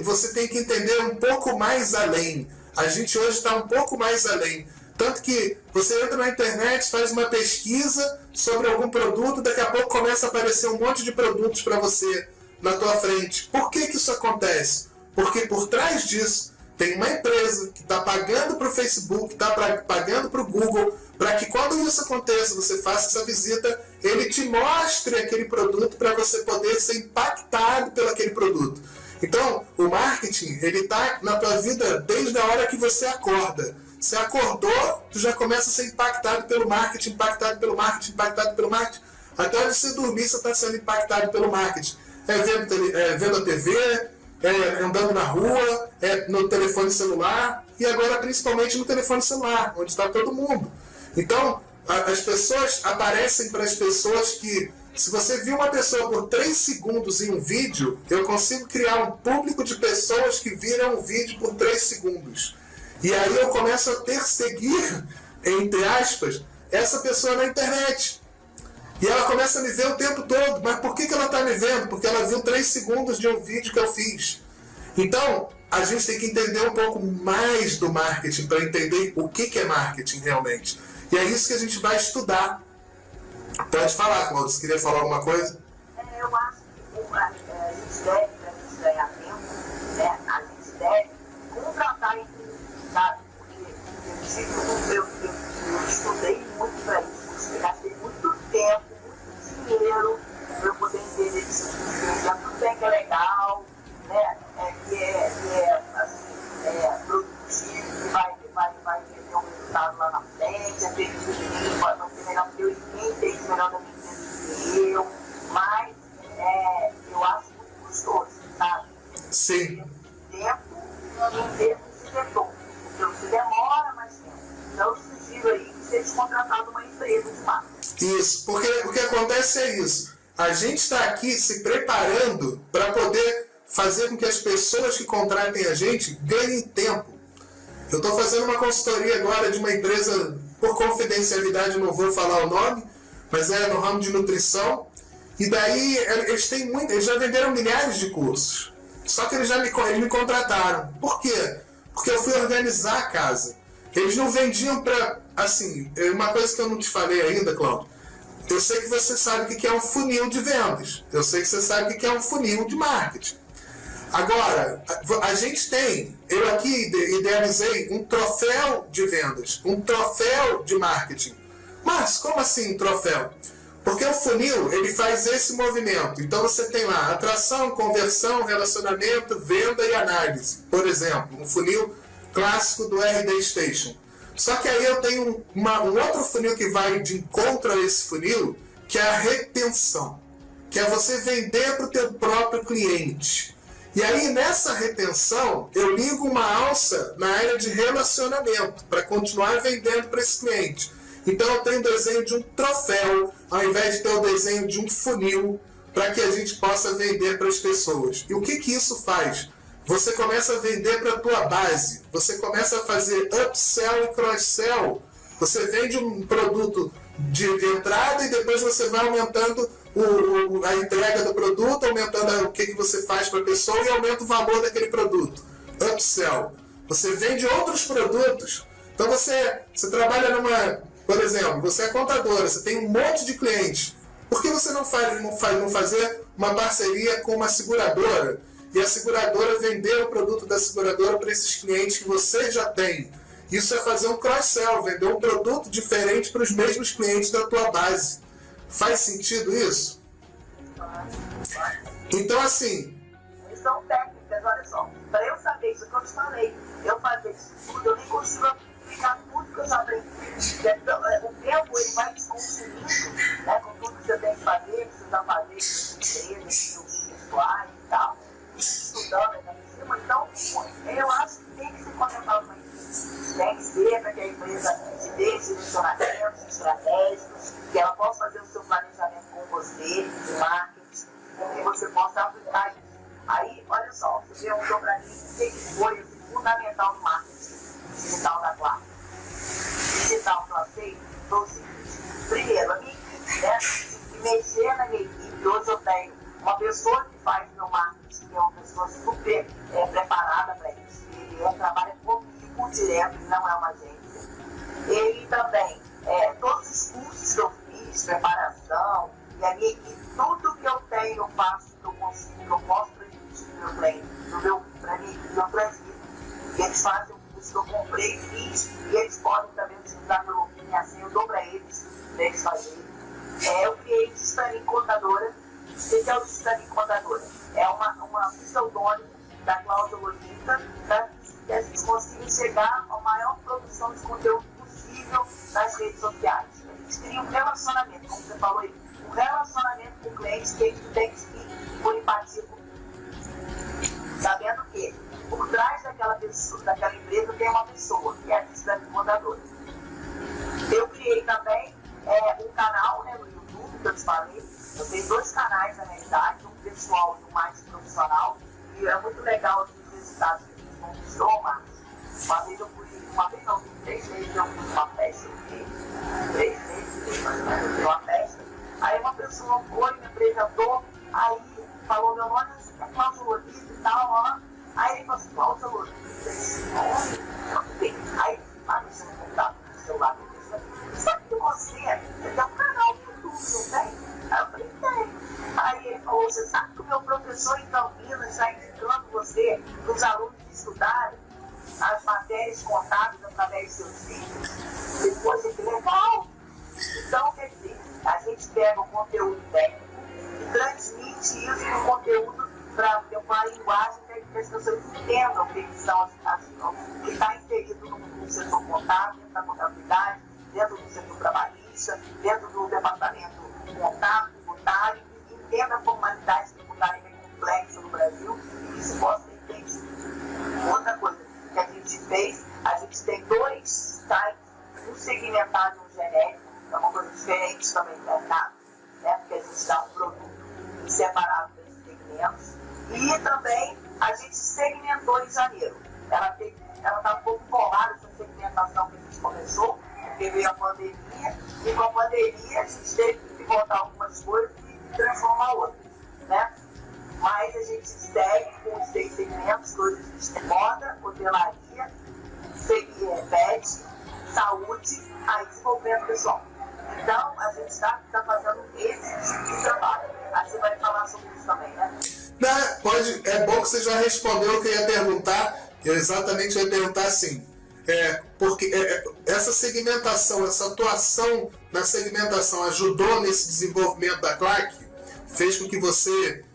Você tem que entender um pouco mais além. A gente hoje está um pouco mais além. Tanto que você entra na internet, faz uma pesquisa sobre algum produto, daqui a pouco começa a aparecer um monte de produtos para você na tua frente. Por que isso acontece? Porque por trás disso tem uma empresa que está pagando para o Facebook, está pagando para o Google, para que quando isso aconteça, você faça essa visita, ele te mostre aquele produto para você poder ser impactado pelo aquele produto. Então, o marketing, ele está na tua vida desde a hora que você acorda. Você acordou, tu já começa a ser impactado pelo marketing, Até hora de você dormir, você está sendo impactado pelo marketing. Vendo a TV, andando na rua, no telefone celular, e agora principalmente no telefone celular, onde está todo mundo. Então, as pessoas aparecem para as pessoas que, se você viu uma pessoa por 3 segundos em um vídeo, eu consigo criar um público de pessoas que viram um vídeo por 3 segundos. E aí eu começo a perseguir, entre aspas, essa pessoa na internet. E ela começa a me ver o tempo todo. Mas por que ela está me vendo? Porque ela viu 3 segundos de um vídeo que eu fiz. Então, a gente tem que entender um pouco mais do marketing para entender o que é marketing realmente. E é isso que a gente vai estudar. Pode falar, Cláudio. Você queria falar alguma coisa? Eu acho que a gente deve, para a gente ganhar tempo, né? A gente deve contratar empresas, sabe? Porque eu estudei muito para isso. Eu gastei muito tempo, muito dinheiro para eu poder entender isso. Tudo bem que é legal, né? Que é produtivo, que vai ter um resultado lá na frente, às vezes ninguém pode não ser melhor que eu, ninguém entende melhor da minha empresa que eu, mas eu acho muito gostoso, sabe? Sim. Tempo em termos de retorno, porque você demora mais tempo. Então eu sugiro aí que seja contratado uma empresa de marketing. Isso, porque o que acontece é isso. A gente está aqui se preparando para poder fazer com que as pessoas que contratem a gente ganhem tempo. Eu estou fazendo uma consultoria agora de uma empresa, por confidencialidade não vou falar o nome, mas é no ramo de nutrição. E daí eles já venderam milhares de cursos. Só que eles me contrataram. Por quê? Porque eu fui organizar a casa. Eles não vendiam para... Assim, uma coisa que eu não te falei ainda, Cláudio. Eu sei que você sabe o que é um funil de vendas. Eu sei que você sabe o que é um funil de marketing. Agora, a gente tem, eu aqui idealizei um troféu de vendas, um troféu de marketing. Mas como assim um troféu? Porque o funil, ele faz esse movimento. Então você tem lá atração, conversão, relacionamento, venda e análise. Por exemplo, um funil clássico do RD Station. Só que aí eu tenho um outro funil que vai de encontro a esse funil, que é a retenção. Que é você vender para o teu próprio cliente. E aí, nessa retenção, eu ligo uma alça na área de relacionamento para continuar vendendo para esse cliente. Então, eu tenho o desenho de um troféu, ao invés de ter o desenho de um funil, para que a gente possa vender para as pessoas. E o que isso faz? Você começa a vender para a tua base. Você começa a fazer upsell e cross-sell. Você vende um produto de entrada e depois você vai aumentando a entrega do produto, aumentando o que você faz para a pessoa e aumenta o valor daquele produto. Upsell. Você vende outros produtos. Então você trabalha numa... Por exemplo, você é contadora, você tem um monte de clientes. Por que você não fazer uma parceria com uma seguradora? E a seguradora vender o produto da seguradora para esses clientes que você já tem. Isso é fazer um cross-sell, vender um produto diferente para os mesmos clientes da tua base. Faz sentido isso? Então, assim... São técnicas, olha só. Para eu saber isso que eu te falei, eu fazer isso tudo, eu nem consigo aplicar tudo que eu já aprendi. O tempo, ele vai te consumindo, né, com tudo que você tem que fazer, precisa fazer, seus virtuais e tal, estudando ainda em cima. Então, eu acho que tem que ser contratado uma empresa. Tem que ser para que a empresa te dê direcionamentos estratégicos, que ela possa fazer o seu planejamento com você, de marketing, que você possa aplicar isso. Aí, olha só, você perguntou para mim o que foi o fundamental do marketing digital da Clark. Digital que eu aceito foi o seguinte: primeiro, a minha equipe, né? De mexer na minha equipe. Hoje eu tenho uma pessoa que faz meu marketing, que é uma pessoa super preparada para isso. Ele trabalha comigo direto, não é uma agência. Ele também, todos os cursos que eu fiz, preparação, e a minha equipe, tudo que eu tenho, eu faço, que eu consigo, que eu posso transmitir no meu cliente, para mim, eu transmito. E eles fazem o curso que eu comprei e fiz, e eles podem também utilizar meu login, assim eu dou para eles fazerem. Eu criei o Stanin Contadora. O que é o Stanin Contadora? É uma pseudônimo da Cláudia Lolita, para que a gente consiga chegar à maior produção de conteúdo possível nas redes sociais. A gente cria um relacionamento, como você falou aí, um relacionamento Eu tenho 2 canais, na realidade, um pessoal e um mais profissional, e é muito legal os resultados que a gente conquistou, Marcos. Uma vez não, 3 meses eu fui numa festa, 3 meses, eu fui uma festa. Aí uma pessoa foi, me apresentou, aí falou meu nome, é Cláudia Lolita e tal, ó. Aí ele falou assim, Cláudia Lolita, aí você não contato no celular, sabe que você tem um canal no YouTube, não tem? Aí eu falei, tem. Aí ele falou, você sabe que o meu professor em Campinas está indicando você para os alunos estudarem as matérias contábeis através dos seus vídeos? Depois, que legal. Então, quer dizer, a gente pega o conteúdo técnico e transmite isso para o conteúdo para uma linguagem que as pessoas entendam o que são que está inserido no setor contábil, dentro da contabilidade, dentro do setor trabalhista, dentro do departamento contábil, tributário, e entenda a formalidade tributária que é complexa no Brasil e isso possa ser entendido. Outra coisa que a gente fez, a gente tem 2 sites, um segmentado e um genérico, é uma coisa diferente também do mercado, né? Porque a gente dá um produto separado desses segmentos. E também a gente segmentou em janeiro. Ela está um pouco bolada, essa segmentação que a gente começou, porque veio a pandemia, e com a pandemia a gente teve que botar algumas coisas e transformar outras, né? Mas a gente segue com os 6 segmentos, coisas de moda, hotelaria, pet, saúde, aí desenvolvimento pessoal. Então, a gente está fazendo esse tipo de trabalho. Aí você vai falar sobre isso também, né? Não, pode, é bom que você já respondeu o que eu ia perguntar. Eu exatamente ia perguntar assim. Porque essa segmentação, essa atuação na segmentação ajudou nesse desenvolvimento da CLAC? Fez com que você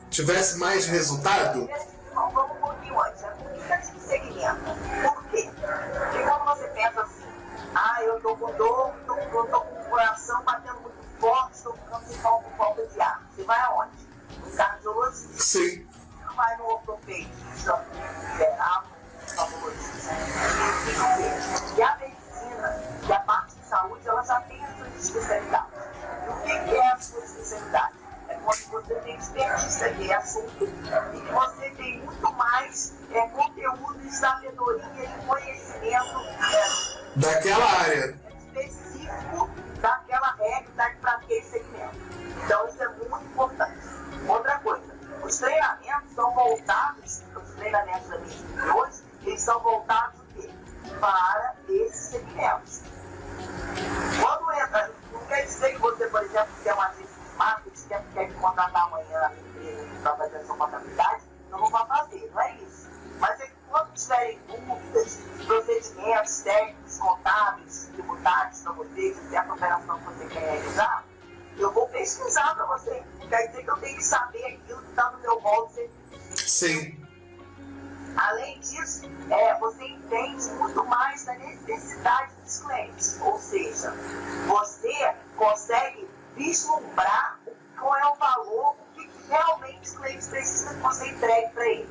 tivesse mais resultado? Vamos um pouquinho antes. Por que a gente segmenta? Por quê? Porque quando você pensa assim, eu estou com dor, estou com o coração batendo muito forte, estou com falta de ar. Você vai aonde? No cardiologista. Sim. Você não vai no ortopedista, geral, oftalmologista. E a medicina e a parte de saúde, ela já tem as suas especialidades. E o que é a sua especialidade? É quando você tem expertise naquele assunto e que você tem muito mais conteúdo de sabedoria e conhecimento daquela área específico daquela regra para aquele segmento. Então isso é muito importante. Outra coisa, os treinamentos são voltados, os treinamentos da minha equipe hoje, eles são voltados o quê? Para esses segmentos. Quando entra, não quer dizer que você, por exemplo, quer uma agência de marketing, quer me contratar amanhã na minha empresa para fazer a sua contabilidade, não vou fazer, não é isso. Mas é que quando tiverem dúvidas, procedimentos técnicos, contábeis, tributários para você, se é a operação que você quer realizar, eu vou pesquisar para você. Quer dizer que eu tenho que saber aquilo que está no meu rol de serviço. Sim. Além disso, você entende muito mais da necessidade dos clientes. Ou seja, você consegue vislumbrar qual é o valor, o que realmente os clientes precisam que você entregue para ele.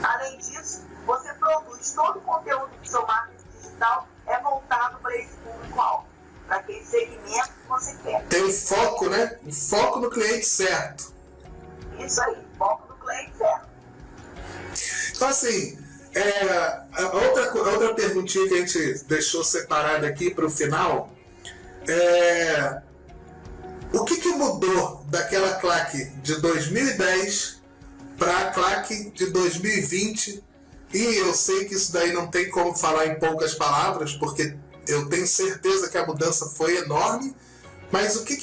Além disso, você produz todo o conteúdo do seu marketing digital voltado para esse público-alvo, para aquele segmento que você quer. Tem um foco, né? Um foco no cliente certo. Isso aí, foco no cliente certo. Então, assim, outra perguntinha que a gente deixou separada aqui para o final o que mudou daquela CLAC de 2010 para a CLAC de 2020? E eu sei que isso daí não tem como falar em poucas palavras, porque eu tenho certeza que a mudança foi enorme, mas o que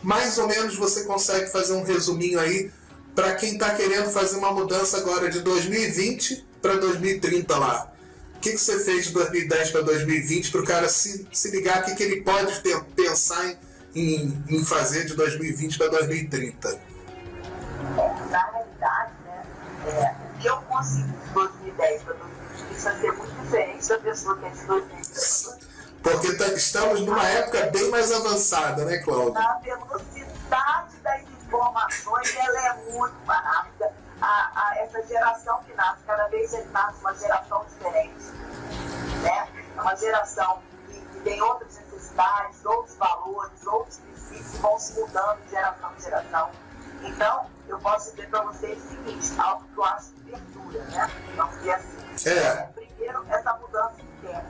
mais ou menos você consegue fazer um resuminho aí para quem está querendo fazer uma mudança agora de 2020 para 2030 lá? O que você fez de 2010 para 2020 para o cara se ligar que ele pode pensar em fazer de 2020 para 2030? Na realidade, o que eu consegui de 2010 para 2020 vai ser muito diferente da pessoa que é de 2020. Porque estamos numa época bem mais avançada, né, Cláudia? A velocidade das informações ela é muito mais rápida. Essa geração que nasce, cada vez nasce uma geração diferente. Né? É uma geração que tem outras necessidades, outros valores, outros princípios que vão se mudando de geração em geração. Então, eu posso dizer para vocês o seguinte, algo que eu acho que perdura, né? Vamos dizer assim. Primeiro, essa mudança interna.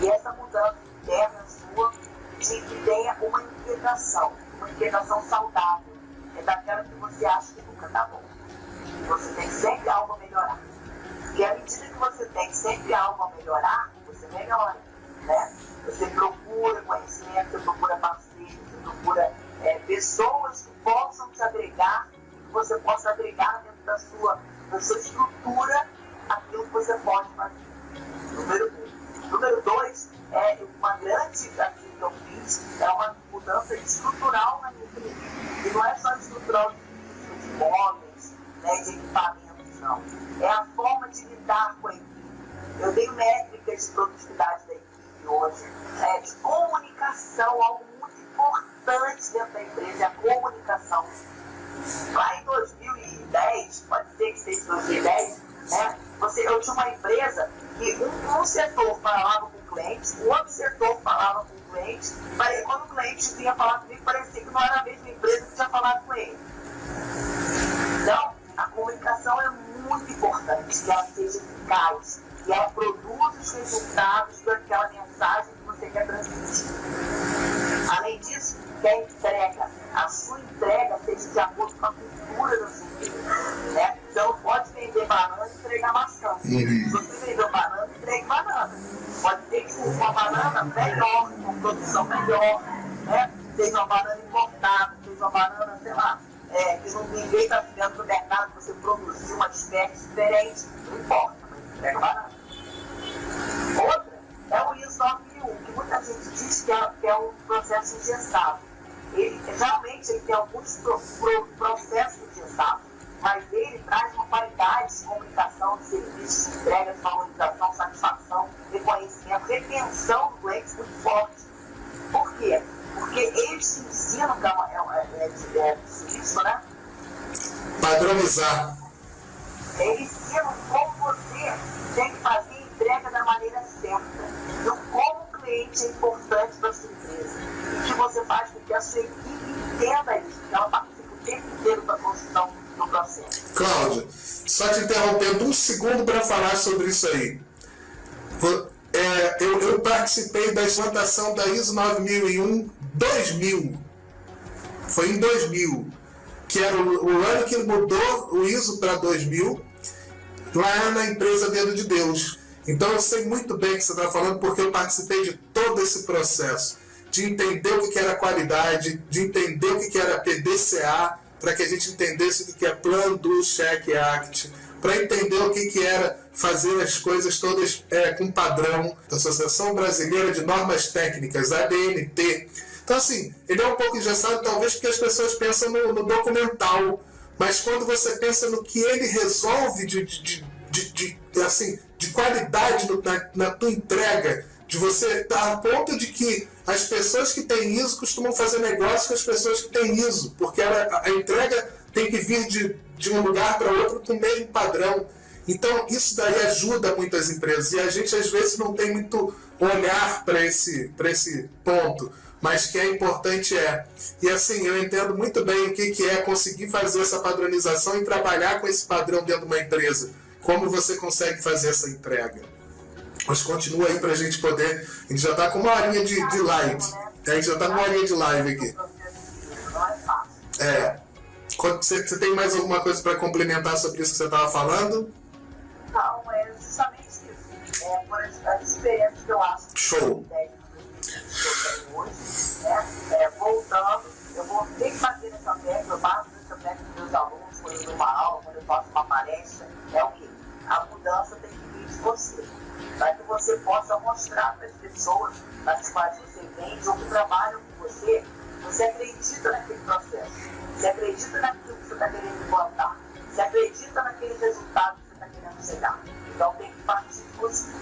E essa mudança interna sua de que tenha uma integração saudável. É daquela que você acha que nunca está bom. Você tem sempre algo a melhorar. E à medida que você tem sempre algo a melhorar, você melhora, né? Você procura conhecimento, você procura parceiros, você procura pessoas que possam te agregar, que você possa agregar dentro da sua estrutura aquilo que você pode fazer. Número 1. Número 2, uma grande que eu fiz, é uma mudança estrutural na minha empresa. E não é só estrutural de móveis, né, de equipamentos, não. É a forma de lidar com a equipe. Eu tenho métricas de produtividade da equipe hoje, de comunicação, algo muito importante dentro da empresa, é a comunicação. Lá em 2010, pode ser que seja 2010, né, eu tinha uma empresa que um setor falava com o cliente, o outro setor falava com o cliente, mas quando o cliente vinha falar comigo, parecia que não era a mesma empresa que tinha falado com ele. Então, a comunicação é muito importante, que ela seja eficaz, que ela produza os resultados daquela mensagem que você quer transmitir. Além disso, que a sua entrega seja de acordo com a cultura da sua empresa, né? Então, pode vender banana e entregar maçã. Se você vender banana, entregue banana. Pode ter que ser uma banana melhor, com produção melhor, né? Seja uma banana importada, seja uma banana, sei lá, que ninguém está vendo no mercado, você produziu uma espécie diferente, não importa, mas entrega banana. Outra é o ISO 9001, que muita gente diz que é um processo engessado. Geralmente ele tem alguns processos engessados, mas ele traz uma qualidade de comunicação, de serviço, de entrega, de valorização, satisfação, reconhecimento, retenção do cliente muito forte. Por quê? Porque eles te ensinam, isso, né? Padronizar. Eles ensinam como você tem que fazer a entrega da maneira certa. Então, como o cliente é importante para a sua empresa. E que você faz com que a sua equipe entenda isso, que ela participe o tempo inteiro da construção do processo. Cláudia, só te interrompendo um segundo para falar sobre isso aí. Eu participei da implantação da ISO 9001 2000. Foi em 2000, que era o ano que mudou o ISO para 2000, lá na empresa Dedo de Deus. Então eu sei muito bem o que você está falando, porque eu participei de todo esse processo, de entender o que era qualidade, de entender o que era PDCA, para que a gente entendesse o que é Plan Do Check Act, para entender o que era fazer as coisas todas com padrão da Associação Brasileira de Normas Técnicas, ABNT. Então, assim, ele é um pouco engessado, talvez porque as pessoas pensam no documental, mas quando você pensa no que ele resolve de qualidade na tua entrega, de você estar a ponto de que as pessoas que têm ISO costumam fazer negócio com as pessoas que têm ISO, porque a entrega tem que vir de um lugar para outro com o mesmo padrão. Então, isso daí ajuda muitas empresas, e a gente às vezes não tem muito olhar para esse ponto, mas que é importante E assim, eu entendo muito bem o que é conseguir fazer essa padronização e trabalhar com esse padrão dentro de uma empresa. Como você consegue fazer essa entrega? Mas continua aí para a gente poder... A gente já está com uma horinha de live. A gente já está com uma horinha de live aqui. Você tem mais alguma coisa para complementar sobre isso que você estava falando? Não, é justamente isso. Por as experiências que eu acho que show. Que eu tenho hoje, né? Voltando, eu vou ter que fazer essa técnica, eu bato nessa técnica com meus alunos, quando eu dou uma aula, quando eu faço uma palestra, é o quê? A mudança tem que vir de você, para que você possa mostrar para as pessoas nas quais você vende ou que trabalham com você acredita naquele processo, você acredita naquilo que você está querendo implantar, você acredita naqueles resultados que você está querendo chegar. Então tem que partir de você.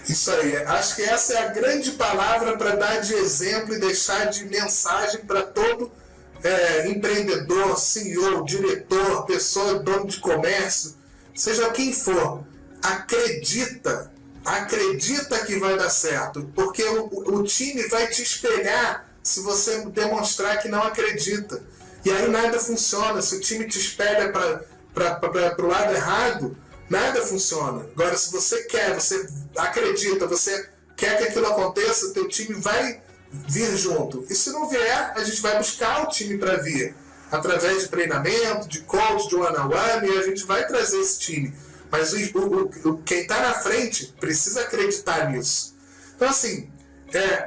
Isso aí, acho que essa é a grande palavra para dar de exemplo e deixar de mensagem para todo empreendedor, CEO, diretor, pessoa, dono de comércio, seja quem for. Acredita que vai dar certo, porque o time vai te espelhar se você demonstrar que não acredita. e aí nada funciona. Se o time te espelha para o lado errado, nada funciona. Agora, se você quer, você acredita, você quer que aquilo aconteça, teu time vai vir junto. E se não vier, a gente vai buscar o time para vir, através de treinamento, de coach, de one-on-one, e a gente vai trazer esse time. Mas quem está na frente precisa acreditar nisso. Então, assim,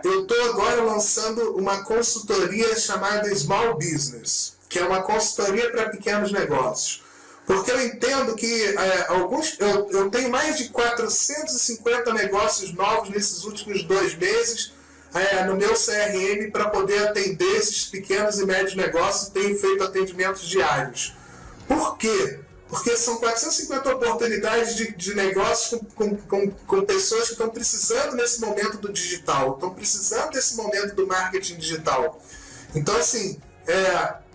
eu estou agora lançando uma consultoria chamada Small Business, que é uma consultoria para pequenos negócios. Porque eu entendo que eu tenho mais de 450 negócios novos nesses últimos 2 meses no meu CRM para poder atender esses pequenos e médios negócios e tenho feito atendimentos diários. Por quê? Porque são 450 oportunidades de negócios com pessoas que estão precisando nesse momento do digital, estão precisando desse momento do marketing digital. Então, assim,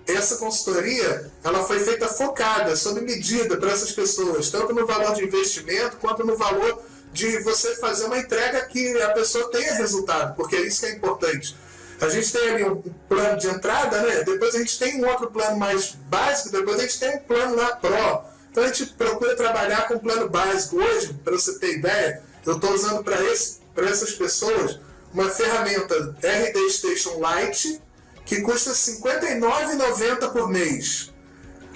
essa consultoria ela foi feita focada, sob medida para essas pessoas, tanto no valor de investimento quanto no valor de você fazer uma entrega que a pessoa tenha resultado, porque é isso que é importante. A gente tem ali um plano de entrada, né? Depois a gente tem um outro plano mais básico, depois a gente tem um plano lá Pro. Então a gente procura trabalhar com o plano básico. Hoje, para você ter ideia, eu estou usando para essas pessoas uma ferramenta RD Station Lite, que custa R$ 59,90 por mês,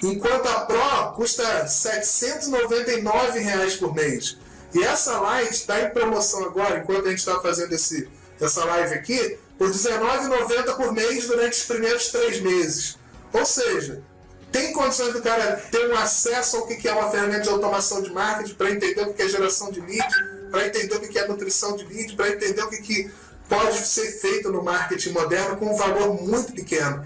enquanto a Pro custa R$ 799 por mês. E essa Lite está em promoção agora, enquanto a gente está fazendo essa live aqui, por R$ 19,90 por mês durante os primeiros 3 meses. Ou seja, tem condições do cara ter um acesso ao que é uma ferramenta de automação de marketing, para entender o que é geração de lead, para entender o que é nutrição de lead, para entender o que pode ser feito no marketing moderno com um valor muito pequeno.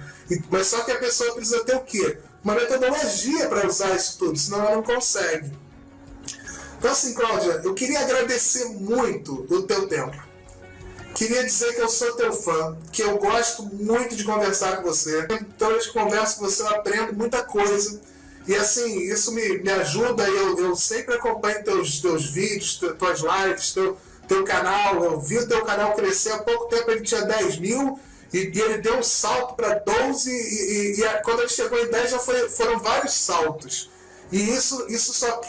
Mas só que a pessoa precisa ter o quê? Uma metodologia para usar isso tudo, senão ela não consegue. Então, assim, Cláudia, eu queria agradecer muito o teu tempo. Queria dizer que eu sou teu fã, que eu gosto muito de conversar com você. Então, eu converso com você, eu aprendo muita coisa. E, assim, isso me ajuda. Eu sempre acompanho teus vídeos, tuas lives, teu canal. Eu vi o teu canal crescer. Há pouco tempo ele tinha 10 mil e ele deu um salto para 12 e quando ele chegou em 10 já foram vários saltos. E isso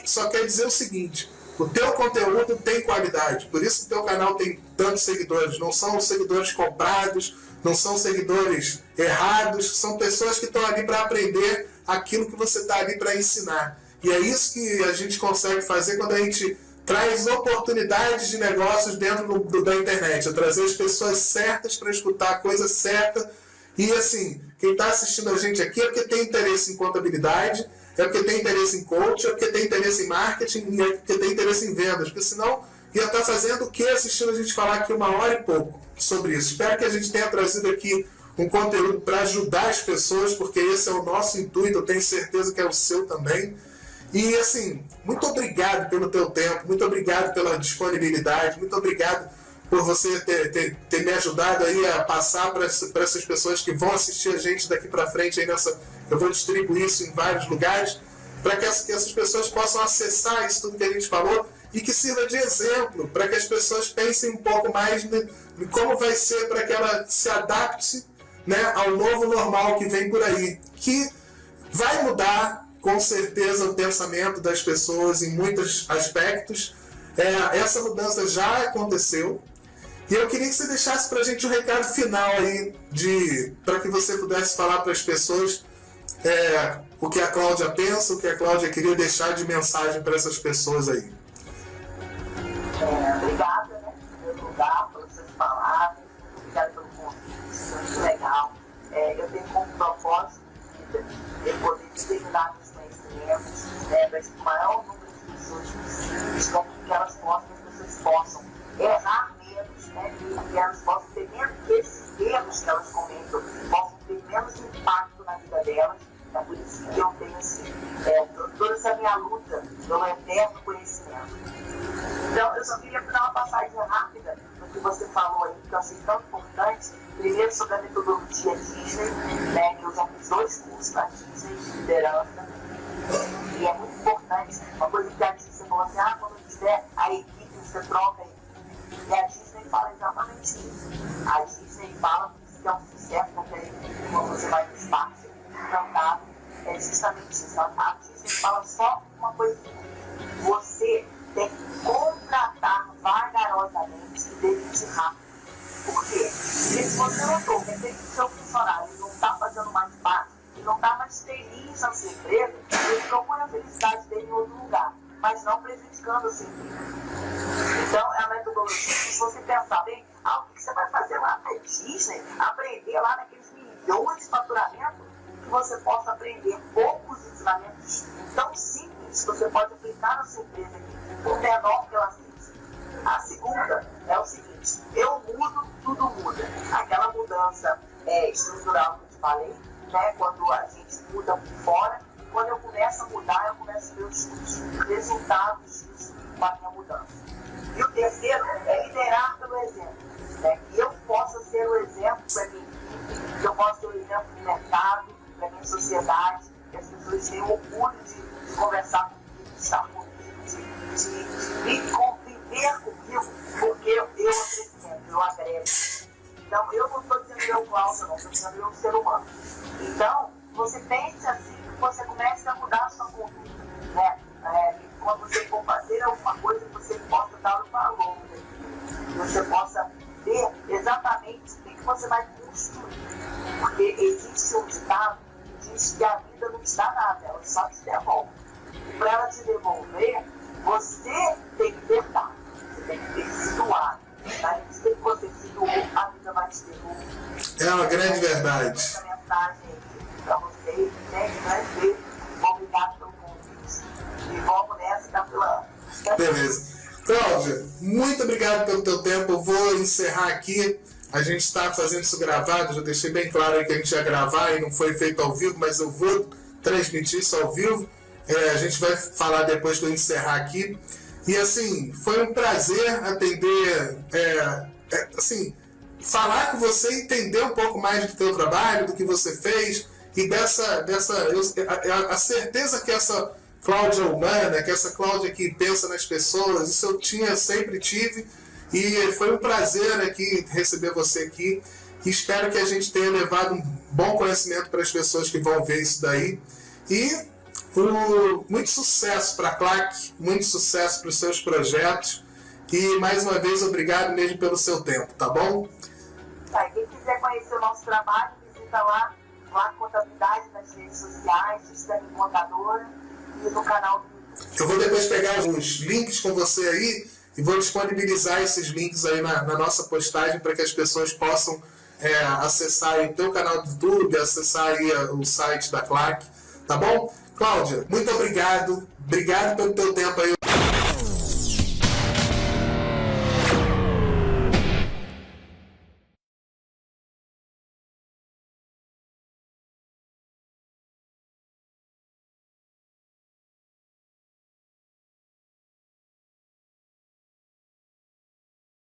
só quer dizer o seguinte: o teu conteúdo tem qualidade, por isso que o teu canal tem tantos seguidores. Não são seguidores comprados, não são seguidores errados, são pessoas que estão ali para aprender aquilo que você está ali para ensinar. E é isso que a gente consegue fazer quando a gente traz oportunidades de negócios dentro da internet, é trazer as pessoas certas para escutar a coisa certa. E assim, quem está assistindo a gente aqui é porque tem interesse em contabilidade, é porque tem interesse em coach, é porque tem interesse em marketing, e é porque tem interesse em vendas, porque senão ia estar fazendo o que assistindo a gente falar aqui 1 hora e pouco sobre isso. Espero que a gente tenha trazido aqui um conteúdo para ajudar as pessoas, porque esse é o nosso intuito, eu tenho certeza que é o seu também. E assim, muito obrigado pelo teu tempo, muito obrigado pela disponibilidade, muito obrigado por você ter me ajudado aí a passar para essas pessoas que vão assistir a gente daqui para frente. Aí eu vou distribuir isso em vários lugares, para que essas pessoas possam acessar isso tudo que a gente falou e que sirva de exemplo, para que as pessoas pensem um pouco mais em como vai ser para que ela se adapte, né, ao novo normal que vem por aí, que vai mudar com certeza o pensamento das pessoas em muitos aspectos. Essa mudança já aconteceu. E eu queria que você deixasse para a gente um recado final aí, para que você pudesse falar para as pessoas o que a Cláudia pensa, o que a Cláudia queria deixar de mensagem para essas pessoas aí. Obrigada, né, em primeiro lugar, pelas suas palavras, obrigada pelo convite, isso é muito legal. Eu tenho como propósito de poder disseminar os conhecimentos para esse maior número de pessoas possíveis, para que elas possam errar menos, né, que elas possam ter menos desses erros que elas cometem, possam ter menos impacto na vida delas. É por isso que eu tenho toda essa minha luta pelo eterno conhecimento. Então, eu só queria dar uma passagem rápida no que você falou aí, que eu achei tão importante. Primeiro, sobre a metodologia Disney, né, que eu já fiz 2 cursos na Disney de liderança. E é muito importante, uma coisa que a Disney falou assim, quando tiver a equipe, você troca a equipe. E a Disney fala exatamente isso. A Disney fala que é um sucesso, porque a equipe, quando você vai no espaço. Então, administrando sua empresa, ele procura a felicidade dele em outro lugar, mas não prejudicando a sua empresa. Então, é a metodologia, se você pensar bem, o que você vai fazer lá na Disney, aprender lá naqueles milhões de faturamento, que você possa aprender poucos ensinamentos tão simples que você pode aplicar na sua empresa aqui, por menor que ela seja. A segunda é o seguinte: eu mudo, tudo muda. Aquela mudança estrutural que eu te falei, né, quando a gente muda por fora, quando eu começo a mudar, eu começo a ver os resultados disso com a minha mudança. E o terceiro é liderar pelo exemplo, né, que eu possa ser o exemplo para mim, que eu possa ser o exemplo do mercado, para a minha sociedade, que as pessoas tenham orgulho de conversar comigo, de estar comigo, de conviver comigo, porque eu acrescento, eu agrego. Então, eu não estou dizendo eu, Cláudio, não, estou dizendo eu, ser humano. Então, você pense assim, que você comece a mudar a sua conduta, né? Quando você for fazer alguma coisa, você possa dar o valor, né? Que você possa ver exatamente o que você vai construir. Porque existe um ditado que diz que a vida não te dá nada, ela só te devolve. E para ela te devolver, você tem que tentar, você tem que ter se doado. Na medida que você se doou, a vida vai te devolver. É uma grande verdade. Essa mensagem aí para vocês, né? Grande beijo. Obrigado pelo convite. E vamos nessa, tá pela. Beleza. Cláudia, muito obrigado pelo teu tempo. Eu vou encerrar aqui. A gente está fazendo isso gravado, já deixei bem claro aí que a gente ia gravar e não foi feito ao vivo, mas eu vou transmitir isso ao vivo. A gente vai falar depois que eu encerrar aqui. E assim, foi um prazer atender, assim, falar com você, entender um pouco mais do teu trabalho, do que você fez e a certeza que essa Cláudia humana, que essa Cláudia que pensa nas pessoas, isso eu sempre tive. E foi um prazer aqui receber você aqui. E espero que a gente tenha levado um bom conhecimento para as pessoas que vão ver isso daí. E muito sucesso para a CLAC, muito sucesso para os seus projetos. E mais uma vez, obrigado mesmo pelo seu tempo, tá bom? Quem quiser conhecer o nosso trabalho, visita lá Contabilidade nas redes sociais, Sistema Contadora e no canal do YouTube. Eu vou depois pegar os links com você aí e vou disponibilizar esses links aí na nossa postagem para que as pessoas possam acessar o teu canal do YouTube, acessar aí o site da CLAC, tá bom? Cláudia, muito obrigado. Obrigado pelo teu tempo aí.